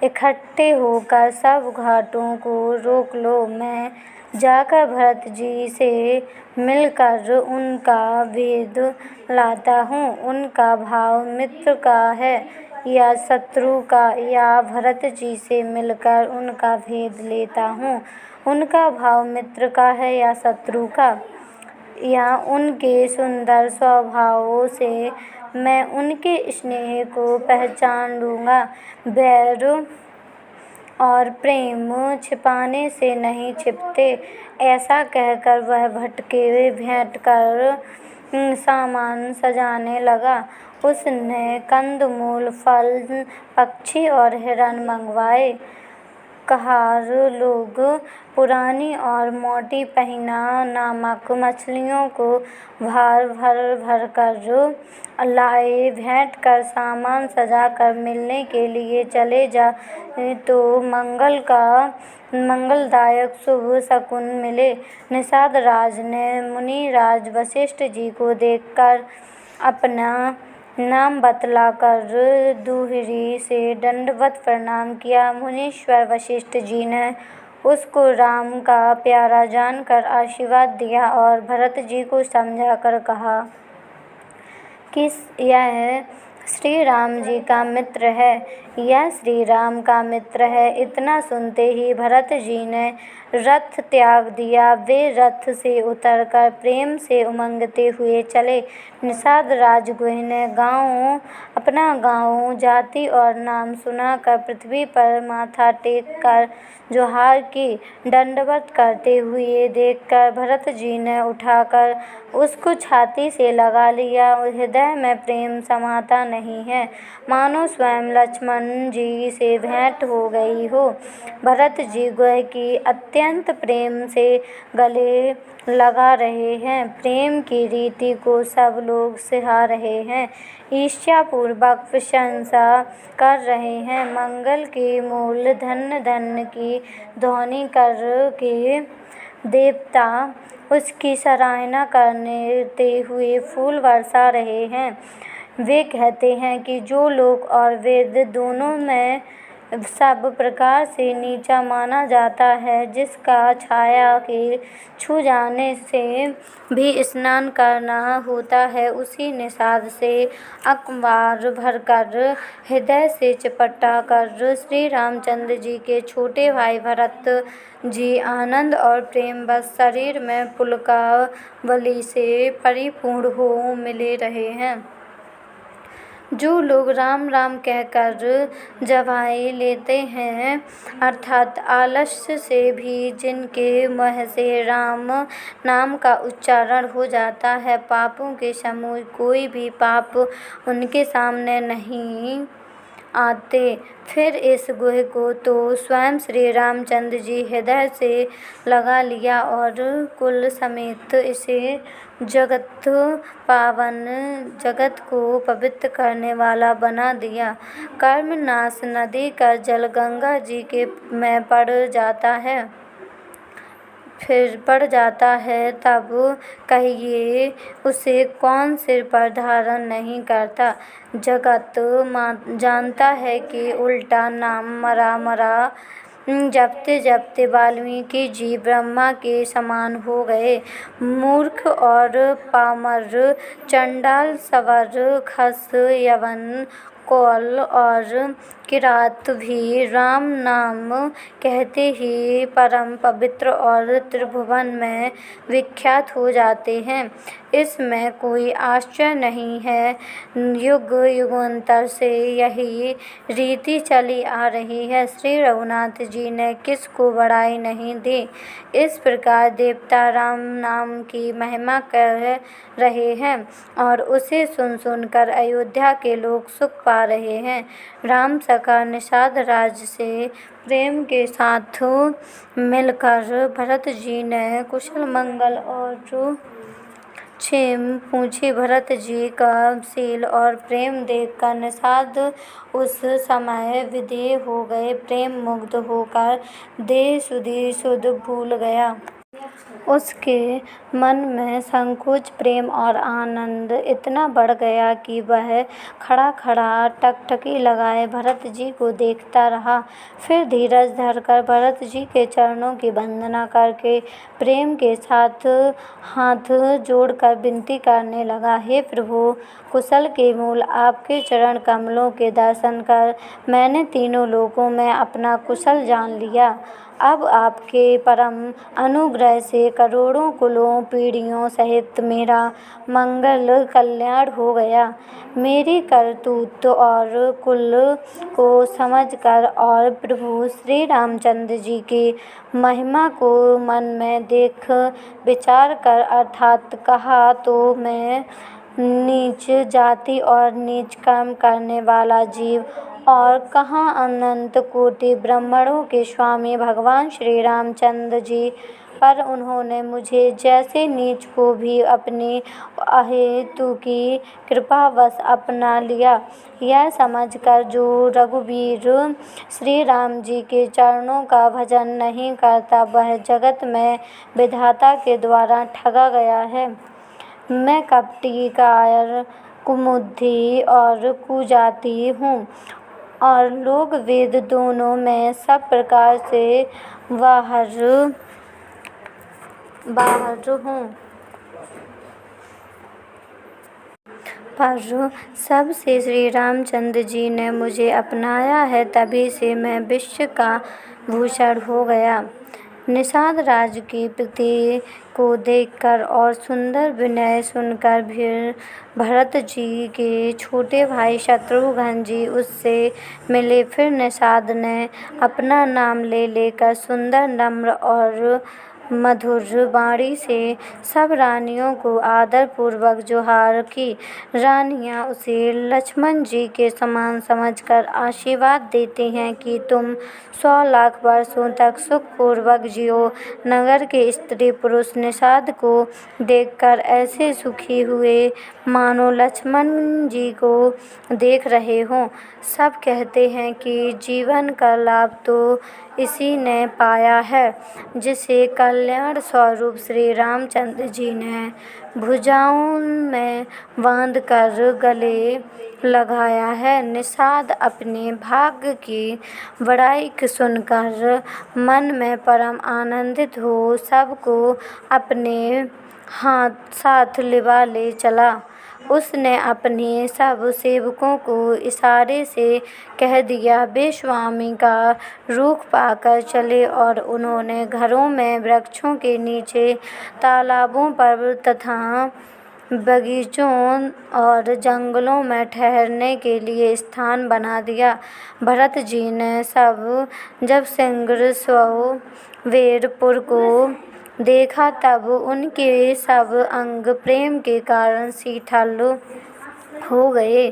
इकट्ठे होकर सब घाटों को रोक लो। मैं जाकर भरत जी से मिलकर उनका भेद लाता हूँ। उनका भाव मित्र का है या शत्रु का, या भरत जी से मिलकर उनका भेद लेता हूँ। उनका भाव मित्र का है या शत्रु का, या उनके सुंदर स्वभावों से मैं उनके स्नेह को पहचान लूँगा। बैर और प्रेम छिपाने से नहीं छिपते। ऐसा कहकर वह भटके भेंट कर सामान सजाने लगा। उसने कंदमूल, फल, पक्षी और हिरण मंगवाए। कहार लोग पुरानी और मोटी पहिना नामक मछलियों को भार भर भर कर लाए। भेंट कर सामान सजाकर मिलने के लिए चले जाए तो मंगलदायक शुभ शकुन मिले। निषाद राज ने मुनिराज वशिष्ठ जी को देखकर अपना नाम बतलाकर दुहरी से दंडवत प्रणाम किया। मुनीश्वर वशिष्ठ जी ने उसको राम का प्यारा जानकर आशीर्वाद दिया और भरत जी को समझाकर कहा कि यह श्री राम जी का मित्र है, यह श्री राम का मित्र है। इतना सुनते ही भरत जी ने रथ त्याग दिया। वे रथ से उतरकर प्रेम से उमंगते हुए चले। निषाद राजगुह ने अपना गाँव, जाति और नाम सुनाकर पृथ्वी पर माथा टेक कर जोहार की। दंडवत करते हुए देखकर भरत जी ने उठाकर उसको छाती से लगा लिया। हृदय में प्रेम समाता नहीं है, मानो स्वयं लक्ष्मण जी से भेंट हो गई हो। भरत जी गुह की अत्यंत प्रेम से गले लगा रहे हैं। प्रेम की रीति को सब लोग सिहा रहे हैं, ईर्ष्यापूर्वक प्रशंसा कर रहे हैं। मंगल के मूल धन्य धन्य की ध्वनि करके देवता उसकी सराहना करते हुए फूल बरसा रहे हैं। वे कहते हैं कि जो लोक और वेद दोनों में सब प्रकार से नीचा माना जाता है, जिसका छाया के छू जाने से भी स्नान करना होता है, उसी निषाद से अखबार भरकर हृदय से चिपटा कर श्री रामचंद्र जी के छोटे भाई भरत जी आनंद और प्रेम बस शरीर में पुलकावली से परिपूर्ण हो मिले रहे हैं। जो लोग राम राम कहकर जवाई लेते हैं, अर्थात आलस्य से भी जिनके मुँह से राम नाम का उच्चारण हो जाता है, पापों के समूह कोई भी पाप उनके सामने नहीं आते। फिर इस गुह को तो स्वयं श्री रामचंद्र जी हृदय से लगा लिया और कुल समेत इसे जगत पावन, जगत को पवित्र करने वाला बना दिया। कर्मनाश नदी का जल गंगा जी के में पड़ जाता है तब कहिए उसे कौन सिर पर धारण नहीं करता। जगत जानता है कि उल्टा नाम मरा जपते जपते वाल्मीकि जी ब्रह्मा के समान हो गए। मूर्ख और पामर, चंडाल, सवर, खस, यवन, कौल और किरात भी राम नाम कहते ही परम पवित्र और त्रिभुवन में विख्यात हो जाते हैं। इसमें कोई आश्चर्य नहीं है। युग युगांतर से यही रीति चली आ रही है। श्री रघुनाथ जी ने किसको बड़ाई नहीं दी। इस प्रकार देवता राम नाम की महिमा कह रहे हैं और उसे सुन सुनकर अयोध्या के लोग सुख पा रहे हैं। राम सखा निषाद राज से प्रेम के साथ मिलकर भरत जी ने कुशल मंगल और क्षेम पूछी। भरत जी का शील और प्रेम देखकर निषाद उस समय विदेह हो गए। प्रेम मुग्ध होकर देह सुधि सुध भूल गया। उसके मन में संकोच, प्रेम और आनंद इतना बढ़ गया कि वह खड़ा खड़ा टकटकी लगाए भरत जी को देखता रहा। फिर धीरज धरकर भरत जी के चरणों की वंदना करके प्रेम के साथ हाथ जोड़कर विनती करने लगा। हे प्रभु, कुशल के मूल आपके चरण कमलों के दर्शन कर मैंने तीनों लोकों में अपना कुशल जान लिया। अब आपके परम अनुग्रह से करोड़ों कुलों पीढ़ियों सहित मेरा मंगल कल्याण हो गया। मेरी करतूत और कुल को समझकर और प्रभु श्री रामचंद्र जी की महिमा को मन में देख विचार कर, अर्थात कहा तो मैं नीच जाति और नीच कर्म करने वाला जीव और कहाँ अनंत कोटि ब्राह्मणों के स्वामी भगवान श्री रामचंद्र जी, पर उन्होंने मुझे जैसे नीच को भी अपनी अहेतु की कृपावश अपना लिया। यह समझकर जो रघुवीर श्री राम जी के चरणों का भजन नहीं करता वह जगत में विधाता के द्वारा ठगा गया है। मैं कपटी, कायर, कुमुद्धी और कुजाति हूँ और लोक वेद दोनों में सब प्रकार से बाहर हूँ, पर सब से श्री रामचंद्र जी ने मुझे अपनाया है, तभी से मैं विश्व का भूषण हो गया। निषाद राज की प्रीति को देखकर और सुंदर विनय सुनकर फिर भरत जी के छोटे भाई शत्रुघ्न जी उससे मिले। फिर निषाद ने अपना नाम ले लेकर सुंदर, नम्र और मधुर वाणी से सब रानियों को आदर पूर्वक जोहार की। रानियां उसे लक्ष्मण जी के समान समझकर आशीर्वाद देती हैं कि तुम 100 लाख वर्षों तक सुखपूर्वक जियो। नगर के स्त्री पुरुष निषाद को देखकर ऐसे सुखी हुए मानो लक्ष्मण जी को देख रहे हों। सब कहते हैं कि जीवन का लाभ तो इसी ने पाया है जिसे कल्याण स्वरूप श्री रामचंद्र जी ने भुजाओं में बांधकर गले लगाया है। निषाद अपने भाग्य की बड़ाई सुनकर मन में परम आनंदित हो सबको अपने साथ लिवा ले चला। उसने अपने सब सेवकों को इशारे से कह दिया, वे स्वामी का रुख पाकर चले और उन्होंने घरों में, वृक्षों के नीचे, तालाबों पर तथा बगीचों और जंगलों में ठहरने के लिए स्थान बना दिया। भरत जी ने जब सिंगरसवेरपुर को देखा तब उनके सब अंग प्रेम के कारण शीतल हो गए।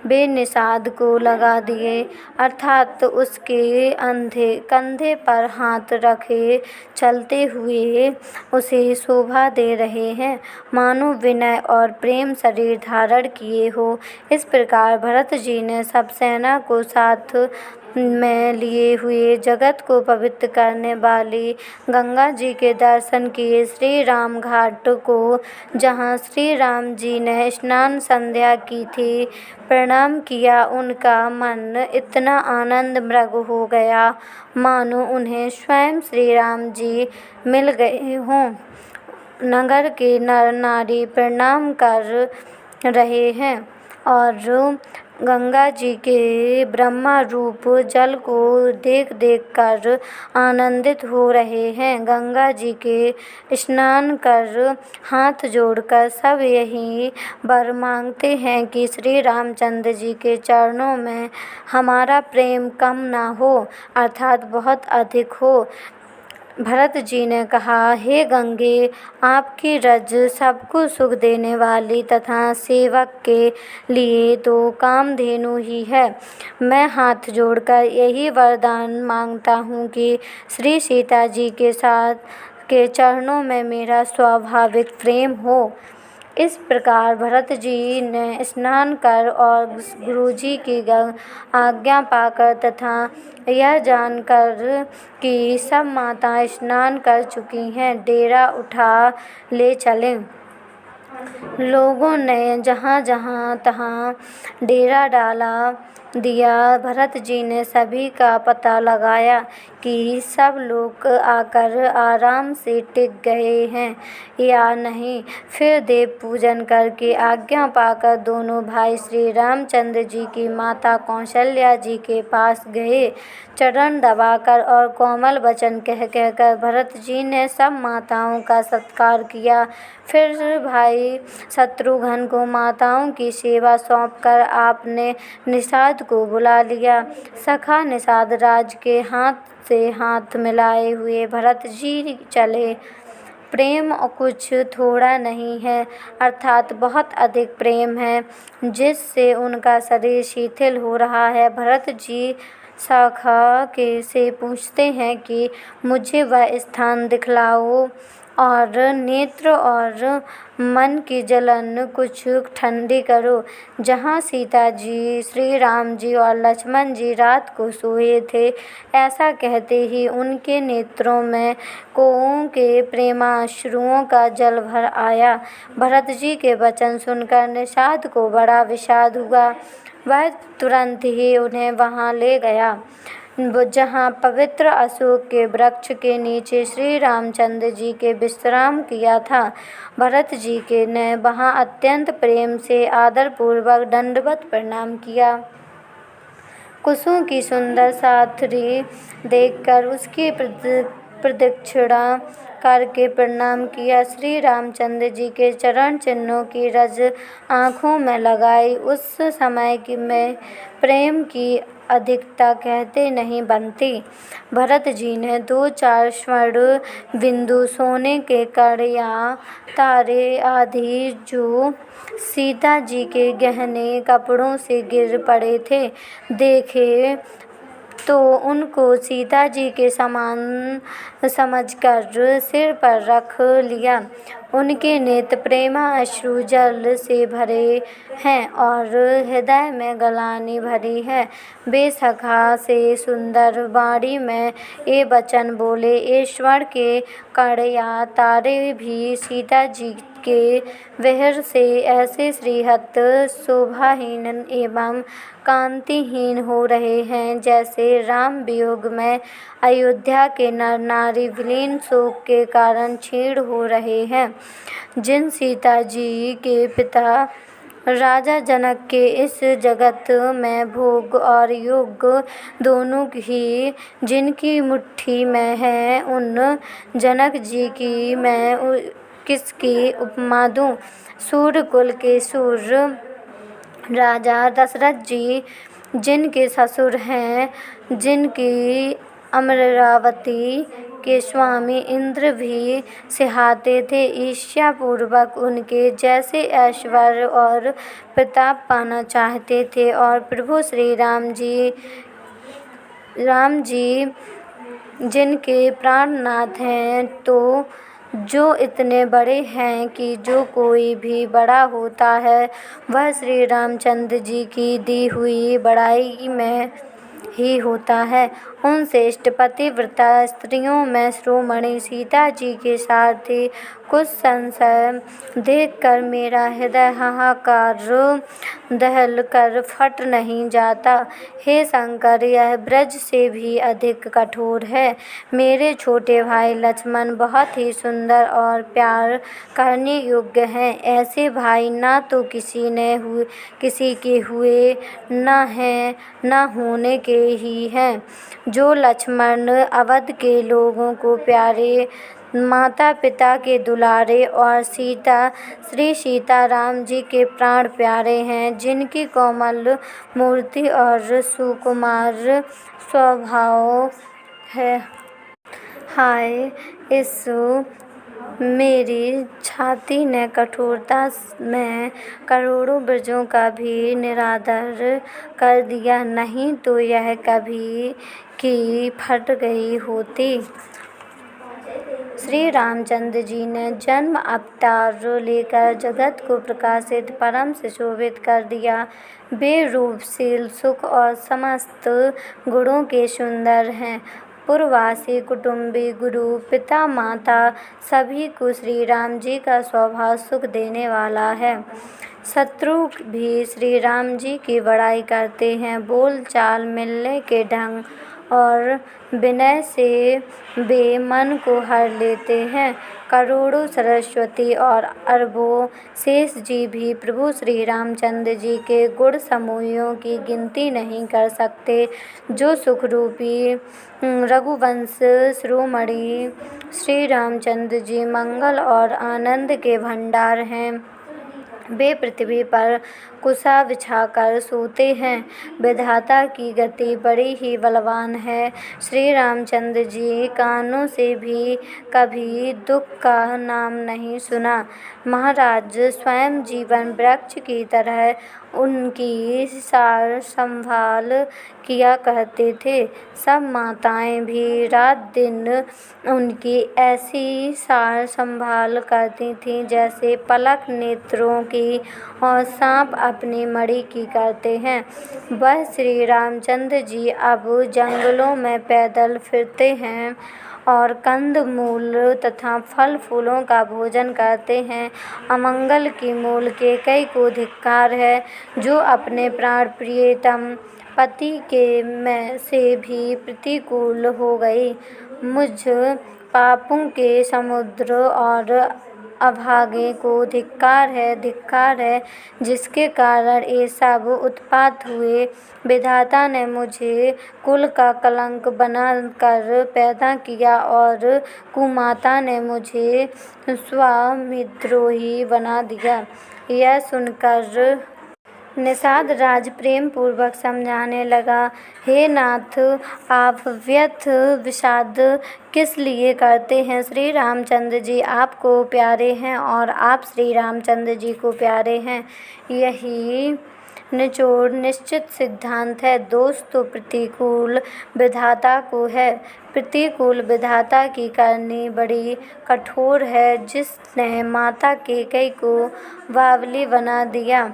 वे निषाद को लगा दिए, अर्थात उसके कंधे पर हाथ रखे चलते हुए उसे शोभा दे रहे हैं, मानो विनय और प्रेम शरीर धारण किए हो। इस प्रकार भरत जी ने सब सेना को साथ में लिए हुए जगत को पवित्र करने वाली गंगा जी के दर्शन किए। श्री राम घाट को, जहाँ श्री राम जी ने स्नान संध्या की थी, प्रणाम किया। उनका मन इतना आनंद मृग हो गया मानो उन्हें स्वयं श्री राम जी मिल गए हों। नगर के नर नारी प्रणाम कर रहे हैं और गंगा जी के ब्रह्मा रूप जल को देख देख कर आनंदित हो रहे हैं। गंगा जी के स्नान कर हाथ जोड़कर सब यही वर मांगते हैं कि श्री रामचंद्र जी के चरणों में हमारा प्रेम कम ना हो, अर्थात बहुत अधिक हो। भरत जी ने कहा, हे गंगे, आपकी रज सबको सुख देने वाली तथा सेवक के लिए तो कामधेनु ही है। मैं हाथ जोड़कर यही वरदान मांगता हूँ कि श्री सीता जी के साथ के चरणों में मेरा स्वाभाविक प्रेम हो। इस प्रकार भरत जी ने स्नान कर और गुरुजी की आज्ञा पाकर तथा यह जानकर कि सब माताएं स्नान कर चुकी हैं, डेरा उठा ले चले। लोगों ने जहाँ जहाँ तहाँ डेरा डाला दिया। भरत जी ने सभी का पता लगाया कि सब लोग आकर आराम से टिक गए हैं या नहीं। फिर देव पूजन करके आज्ञा पाकर दोनों भाई श्री रामचंद्र जी की माता कौशल्या जी के पास गए। चरण दबाकर और कोमल वचन कह कहकर भरत जी ने सब माताओं का सत्कार किया। फिर भाई शत्रुघ्न को माताओं की सेवा सौंपकर आपने निषाद को बुला लिया। सखा निषाद राज के हाथ से हाथ मिलाए हुए भरत जी चले। प्रेम कुछ थोड़ा नहीं है, अर्थात बहुत अधिक प्रेम है, जिससे उनका शरीर शिथिल हो रहा है। भरत जी सखा के से पूछते हैं कि मुझे वह स्थान दिखलाओ और नेत्र और मन की जलन कुछ ठंडी करो, जहाँ सीता जी, श्री राम जी और लक्ष्मण जी रात को सोए थे। ऐसा कहते ही उनके नेत्रों में कोओं के प्रेमाश्रुओं का जल भर आया। भरत जी के वचन सुनकर निषाद को बड़ा विषाद हुआ। वह तुरंत ही उन्हें वहाँ ले गया जहाँ पवित्र अशोक के वृक्ष के नीचे श्री रामचंद्र जी के विश्राम किया था। भरत जी के ने वहाँ अत्यंत प्रेम से आदरपूर्वक दंडवत प्रणाम किया। कुसुम की सुंदर साथरी देखकर उसकी प्रदक्षिणा करके प्रणाम किया। श्री रामचंद्र जी के चरण चिन्हों की रज आँखों में लगाई। उस समय की में प्रेम की अधिकता कहते नहीं बनती। भरत जी ने 2-4 स्वर्ण बिंदु सोने के कड़ या तारे आदि जो सीता जी के गहने कपड़ों से गिर पड़े थे देखे तो उनको सीता जी के समान समझकर सिर पर रख लिया। उनके नेत्र प्रेमा अश्रु जल से भरे हैं और हृदय में गलानी भरी है। वे सखा से सुंदर वाणी में ये वचन बोले, ईश्वर के कण या तारे भी सीता जी के विहर से ऐसे श्रीहत शोभाहीन एवं कांतिहीन हो रहे हैं, जैसे राम वियोग में अयोध्या के नर नारी विलीन शोक के कारण क्षीण हो रहे हैं। जिन सीता जी के पिता राजा जनक के इस जगत में भोग और योग दोनों ही जिनकी मुट्ठी में है, उन जनक जी की मैं किसकी उपमा दूँ। सूर्य कुल के सूर्य राजा दशरथ जी, जिनके ससुर हैं, जिनकी अमरावती के स्वामी इंद्र भी सिहाते थे। ईर्ष्यापूर्वक उनके जैसे ऐश्वर्य और प्रताप पाना चाहते थे। और प्रभु श्री राम जी जिनके प्राणनाथ हैं, तो जो इतने बड़े हैं कि जो कोई भी बड़ा होता है वह श्री रामचंद्र जी की दी हुई बड़ाई में ही होता है। उन श्रेष्ठ पतिव्रता स्त्रियों में शिरोमणि सीता जी के सारथी कुछ संशय देखकर मेरा हृदय हाहाकार दहल कर फट नहीं जाता। हे शंकर, यह ब्रज से भी अधिक कठोर है। मेरे छोटे भाई लक्ष्मण बहुत ही सुंदर और प्यार करने योग्य हैं। ऐसे भाई ना तो किसी के हुए न होने के ही हैं। जो लक्ष्मण अवध के लोगों को प्यारे, माता पिता के दुलारे और श्री सीताराम जी के प्राण प्यारे हैं, जिनकी कोमल मूर्ति और सुकुमार स्वभाव है। हाय, इस मेरी छाती ने कठोरता में करोड़ों ब्रजों का भी निरादर कर दिया, नहीं तो यह कभी की फट गई होती। श्री रामचंद्र जी ने जन्म अवतार लेकर जगत को प्रकाशित परम सुशोभित कर दिया। वे रूपशील, सुख और समस्त गुणों के सुंदर हैं। पुरवासी, कुटुंबी, गुरु, पिता, माता सभी को श्री राम जी का स्वभाव सुख देने वाला है। शत्रु भी श्री राम जी की बड़ाई करते हैं। बोल चाल, मिलने के ढंग और विनय से वे मन को हर लेते हैं। करोड़ों सरस्वती और अरबों शेष जी भी प्रभु श्री रामचंद्र जी के गुण समूहों की गिनती नहीं कर सकते। जो सुख रूपी रघुवंश शिरोमणि श्री रामचंद्र जी मंगल और आनंद के भंडार हैं, वे पृथ्वी पर कुशा बिछाकर सोते हैं। विधाता की गति बड़ी ही बलवान है। श्री रामचंद्र जी कानों से भी कभी दुख का नाम नहीं सुना। महाराज स्वयं जीवन वृक्ष की तरह उनकी सार संभाल किया करते थे। सब माताएं भी रात दिन उनकी ऐसी सार संभाल करती थीं जैसे पलक नेत्रों की और सांप अपनी मणि की करते हैं। वह श्री रामचंद्र जी अब जंगलों में पैदल फिरते हैं और कंद मूल तथा फल फूलों का भोजन करते हैं। अमंगल की मूल के कई को धिक्कार है, जो अपने प्राण प्रियतम पति के में से भी प्रतिकूल हो गई। मुझ पापों के समुद्र और अभागे को धिक्कार है, जिसके कारण ये सब उत्पात हुए। विधाता ने मुझे कुल का कलंक बनाकर पैदा किया और कुमाता ने मुझे स्वामिद्रोही बना दिया। यह सुनकर निषाद राज प्रेम पूर्वक समझाने लगा, हे नाथ, आप व्यथ विषाद किस लिए करते हैं? श्री रामचंद्र जी आपको प्यारे हैं और आप श्री रामचंद्र जी को प्यारे हैं। यही निचोड़ निश्चित सिद्धांत है। दोष तो प्रतिकूल विधाता को है। प्रतिकूल विधाता की करनी बड़ी कठोर है। जिसने माता कैकेयी को बावली बना दिया,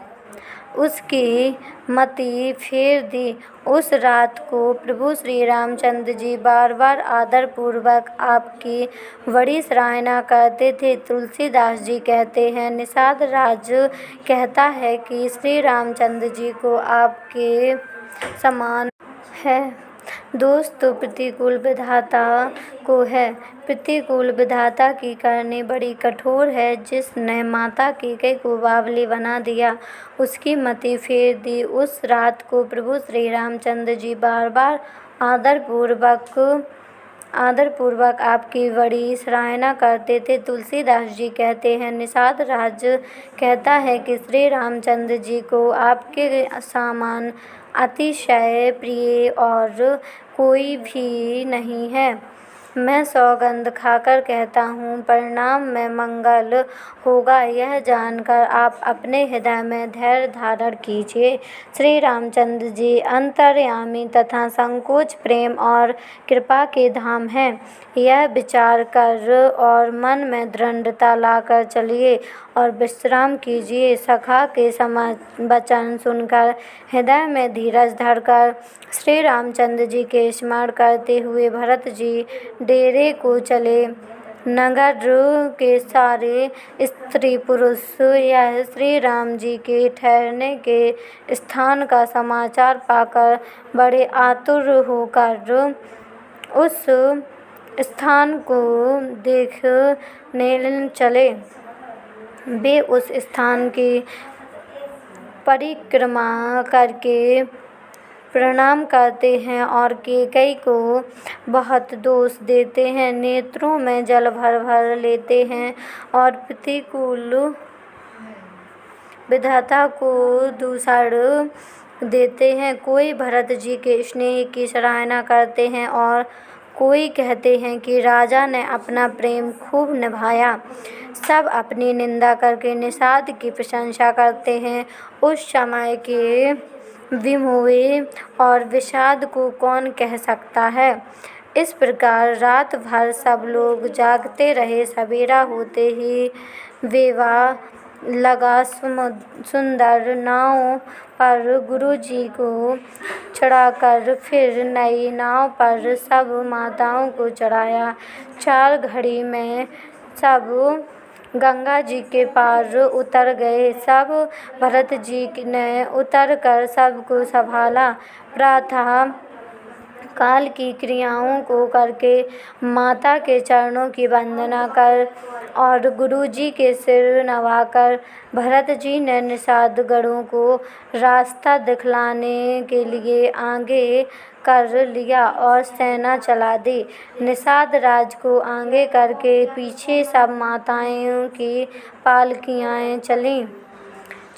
उसकी मति फेर दी। उस रात को प्रभु श्री रामचंद्र जी बार बार आदर पूर्वक आपकी बड़ी सराहना करते थे। तुलसीदास जी कहते हैं, निषाद राज कहता है कि श्री रामचंद्र जी को आपके समान है। दोष तो प्रतिकूल विधाता को है। प्रतिकूल विधाता की करनी बड़ी कठोर है। जिसने माता कैकेयी को बावली बना दिया, उसकी मति फेर दी। उस रात को प्रभु श्री रामचंद्र जी बार बार आदर पूर्वक आपकी बड़ी सराहना करते थे। तुलसीदास जी कहते हैं, निषाद राज कहता है कि श्री रामचंद्र जी को आपके समान अतिशय प्रिय और कोई भी नहीं है। मैं सौगंध खाकर कहता हूँ, परिणाम में मंगल होगा। यह जानकर आप अपने हृदय में धैर्य धारण कीजिए। श्री रामचंद्र जी अंतर्यामी तथा संकोच, प्रेम और कृपा के धाम हैं। यह विचार कर और मन में दृढ़ता लाकर चलिए और विश्राम कीजिए। सखा के वचन सुनकर हृदय में धीरज धरकर श्री रामचंद्र जी के स्मरण करते हुए भरत जी डेरे को चले। नगर के सारे स्त्री पुरुष यह श्री राम जी के ठहरने के स्थान का समाचार पाकर बड़े आतुर होकर उस स्थान को देखने चले। वे उस स्थान की परिक्रमा करके प्रणाम करते हैं और कैकई को बहुत दोष देते हैं, नेत्रों में जल भर भर लेते हैं और प्रतिकूल विधाता को दूषण देते हैं। कोई भरत जी के स्नेह की सराहना करते हैं और कोई कहते हैं कि राजा ने अपना प्रेम खूब निभाया। सब अपनी निंदा करके निषाद की प्रशंसा करते हैं। उस समय के विमोह और विषाद को कौन कह सकता है। इस प्रकार रात भर सब लोग जागते रहे। सवेरा होते ही विवाह लगा। सुंदर नाव पर गुरुजी को चढ़ाकर फिर नई नाव पर सब माताओं को चढ़ाया। 4 घड़ी में सब गंगा जी के पार उतर गए। सब भरत जी ने उतर कर सबको संभाला। प्रातः काल की क्रियाओं को करके माता के चरणों की वंदना कर और गुरुजी के सिर नवाकर भरत जी ने निषादगढ़ों को रास्ता दिखलाने के लिए आगे कर लिया और सेना चला दी। निषाद राज को आगे करके पीछे सब माताओं की पालकियां चलीं।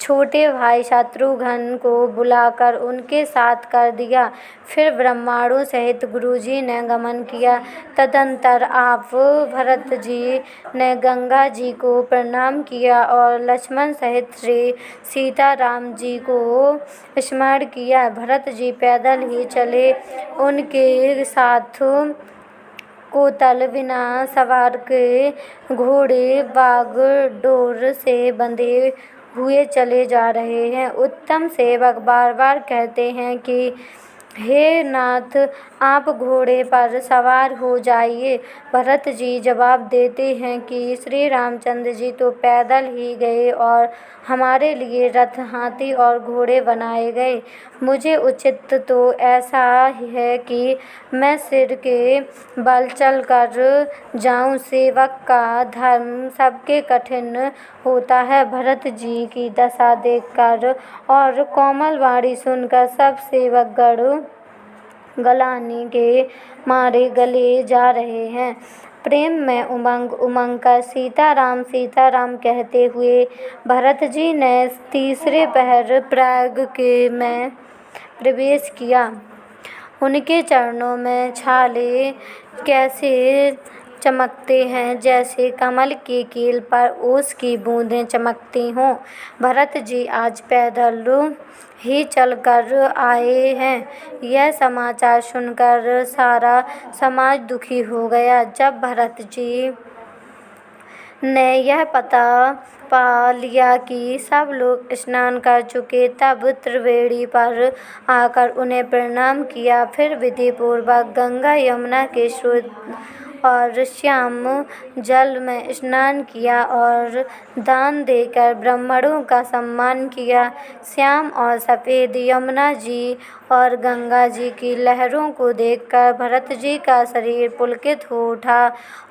छोटे भाई शत्रुघ्न को बुलाकर उनके साथ कर दिया। फिर ब्राह्मणों सहित गुरुजी ने गमन किया। तदंतर आप भरत जी ने गंगा जी को प्रणाम किया और लक्ष्मण सहित श्री सीताराम जी को स्मरण किया। भरत जी पैदल ही चले। उनके साथ कोतल बिना सवार के घोड़े बागडोर से बंधे हुए चले जा रहे हैं। उत्तम सेवक बार बार कहते हैं कि हे नाथ, आप घोड़े पर सवार हो जाइए। भरत जी जवाब देते हैं कि श्री रामचंद्र जी तो पैदल ही गए और हमारे लिए रथ, हाथी और घोड़े बनाए गए। मुझे उचित तो ऐसा है कि मैं सिर के बल चल कर जाऊं। सेवक का धर्म सबके कठिन होता है। भरत जी की दशा देखकर और कोमल वाणी सुनकर सब सेवकगण गलाने के मारे गले जा रहे हैं। प्रेम में उमंग उमंग कर सीताराम सीताराम कहते हुए भरत जी ने तीसरे पहर प्रयाग के में प्रवेश किया। उनके चरणों में छाले कैसे चमकते हैं, जैसे कमल की कील पर ओस की बूंदें चमकती हों। भरत जी आज पैदल ही चलकर आए हैं। यह समाचार सुनकर सारा समाज दुखी हो गया। जब भरत जी ने यह पता पा लिया कि सब लोग स्नान कर चुके, तब त्रिवेणी पर आकर उन्हें प्रणाम किया। फिर विधि पूर्वक गंगा यमुना के शुद्ध और श्याम जल में स्नान किया और दान देकर ब्राह्मणों का सम्मान किया। श्याम और सफ़ेद यमुना जी और गंगा जी की लहरों को देखकर भरत जी का शरीर पुलकित हो उठा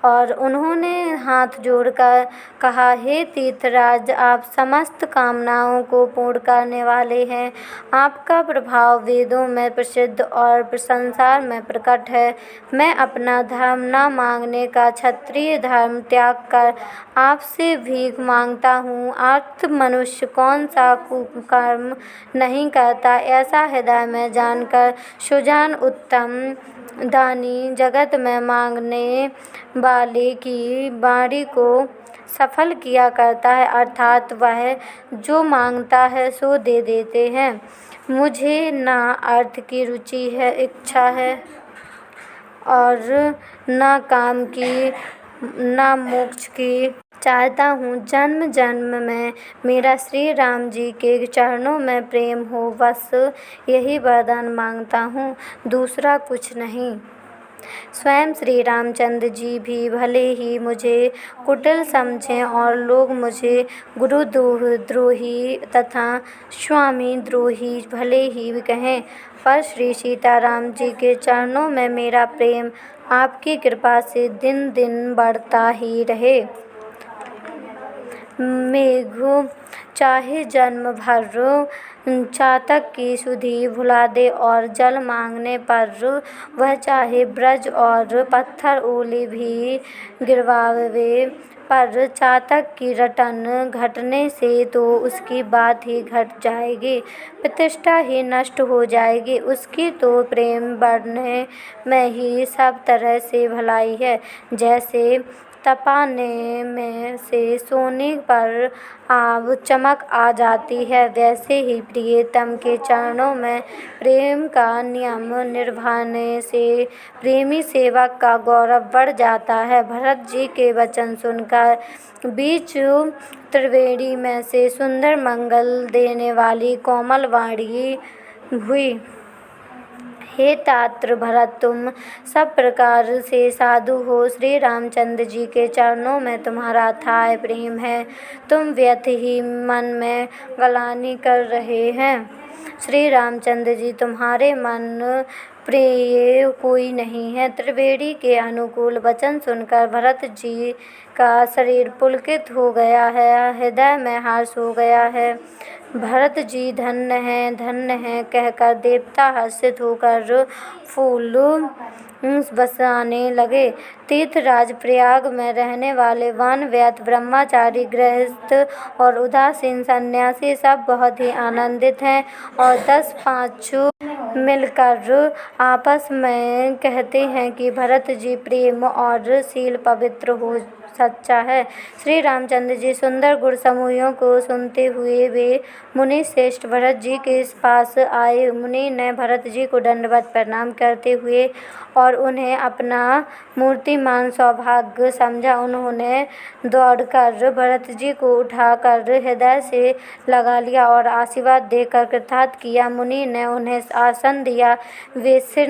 और उन्होंने हाथ जोड़कर कहा, हे तीर्थराज, आप समस्त कामनाओं को पूर्ण करने वाले हैं। आपका प्रभाव वेदों में प्रसिद्ध और संसार में प्रकट है। मैं अपना धर्म न मांगने का क्षत्रिय धर्म त्याग कर आपसे भीख मांगता हूँ। अर्थ मनुष्य कौन सा कुकर्म नहीं करता, ऐसा हृदय में जानकर सुजान उत्तम दानी जगत में मांगने वाले की वाणी को सफल किया करता है, अर्थात वह जो मांगता है सो दे देते हैं। मुझे ना अर्थ की रुचि है, इच्छा है, और ना काम की, ना मोक्ष की। चाहता हूँ जन्म जन्म में मेरा श्री राम जी के चरणों में प्रेम हो, बस यही वरदान मांगता हूँ, दूसरा कुछ नहीं। स्वयं श्री रामचंद्र जी भी भले ही मुझे कुटिल समझें और लोग मुझे गुरुद्रोही तथा स्वामी द्रोही भले ही कहें, पर श्री सीताराम जी के चरणों में मेरा प्रेम आपकी कृपा से दिन दिन बढ़ता ही रहे। मेघ चाहे जन्म भर चातक की सुधि भुला दे और जल मांगने पर वह चाहे ब्रज और पत्थर ओले भी गिरवावे, पर चातक की रटन घटने से तो उसकी बात ही घट जाएगी, प्रतिष्ठा ही नष्ट हो जाएगी। उसकी तो प्रेम बढ़ने में ही सब तरह से भलाई है। जैसे तपाने में से सोने पर आब चमक आ जाती है, वैसे ही प्रियतम के चरणों में प्रेम का नियम निभाने से प्रेमी सेवक का गौरव बढ़ जाता है। भरत जी के वचन सुनकर बीच त्रिवेणी में से सुंदर मंगल देने वाली कोमल वाणी हुई, हे तात भरत, तुम सब प्रकार से साधु हो, श्री रामचंद्र जी के चरणों में तुम्हारा अथाह प्रेम है, तुम व्यर्थ ही मन में गलानी कर रहे हैं। श्री रामचंद्र जी तुम्हारे मन प्रिय कोई नहीं है। त्रिवेणी के अनुकूल वचन सुनकर भरत जी का शरीर पुलकित हो गया है, हृदय में हर्ष हो गया है। भरत जी धन्य हैं कहकर देवता हर्षित होकर फूल बरसाने लगे। तीर्थराज प्रयाग में रहने वाले वन व्यर्थ ब्रह्मचारी गृहस्थ और उदासीन सन्यासी सब बहुत ही आनंदित हैं और 10-5 मिलकर आपस में कहते हैं कि भरत जी प्रेम और शील पवित्र हो सच्चा है। श्री रामचंद्र जी सुंदर गुण समूहों को सुनते हुए वे मुनि श्रेष्ठ भरत जी के पास आए। मुनि ने भरत जी को दंडवत प्रणाम करते हुए और उन्हें अपना मूर्तिमान सौभाग्य समझा। उन्होंने दौड़कर भरत जी को उठाकर हृदय से लगा लिया और आशीर्वाद देकर कृतार्थ किया। मुनि ने उन्हें आसन दिया, वे सिर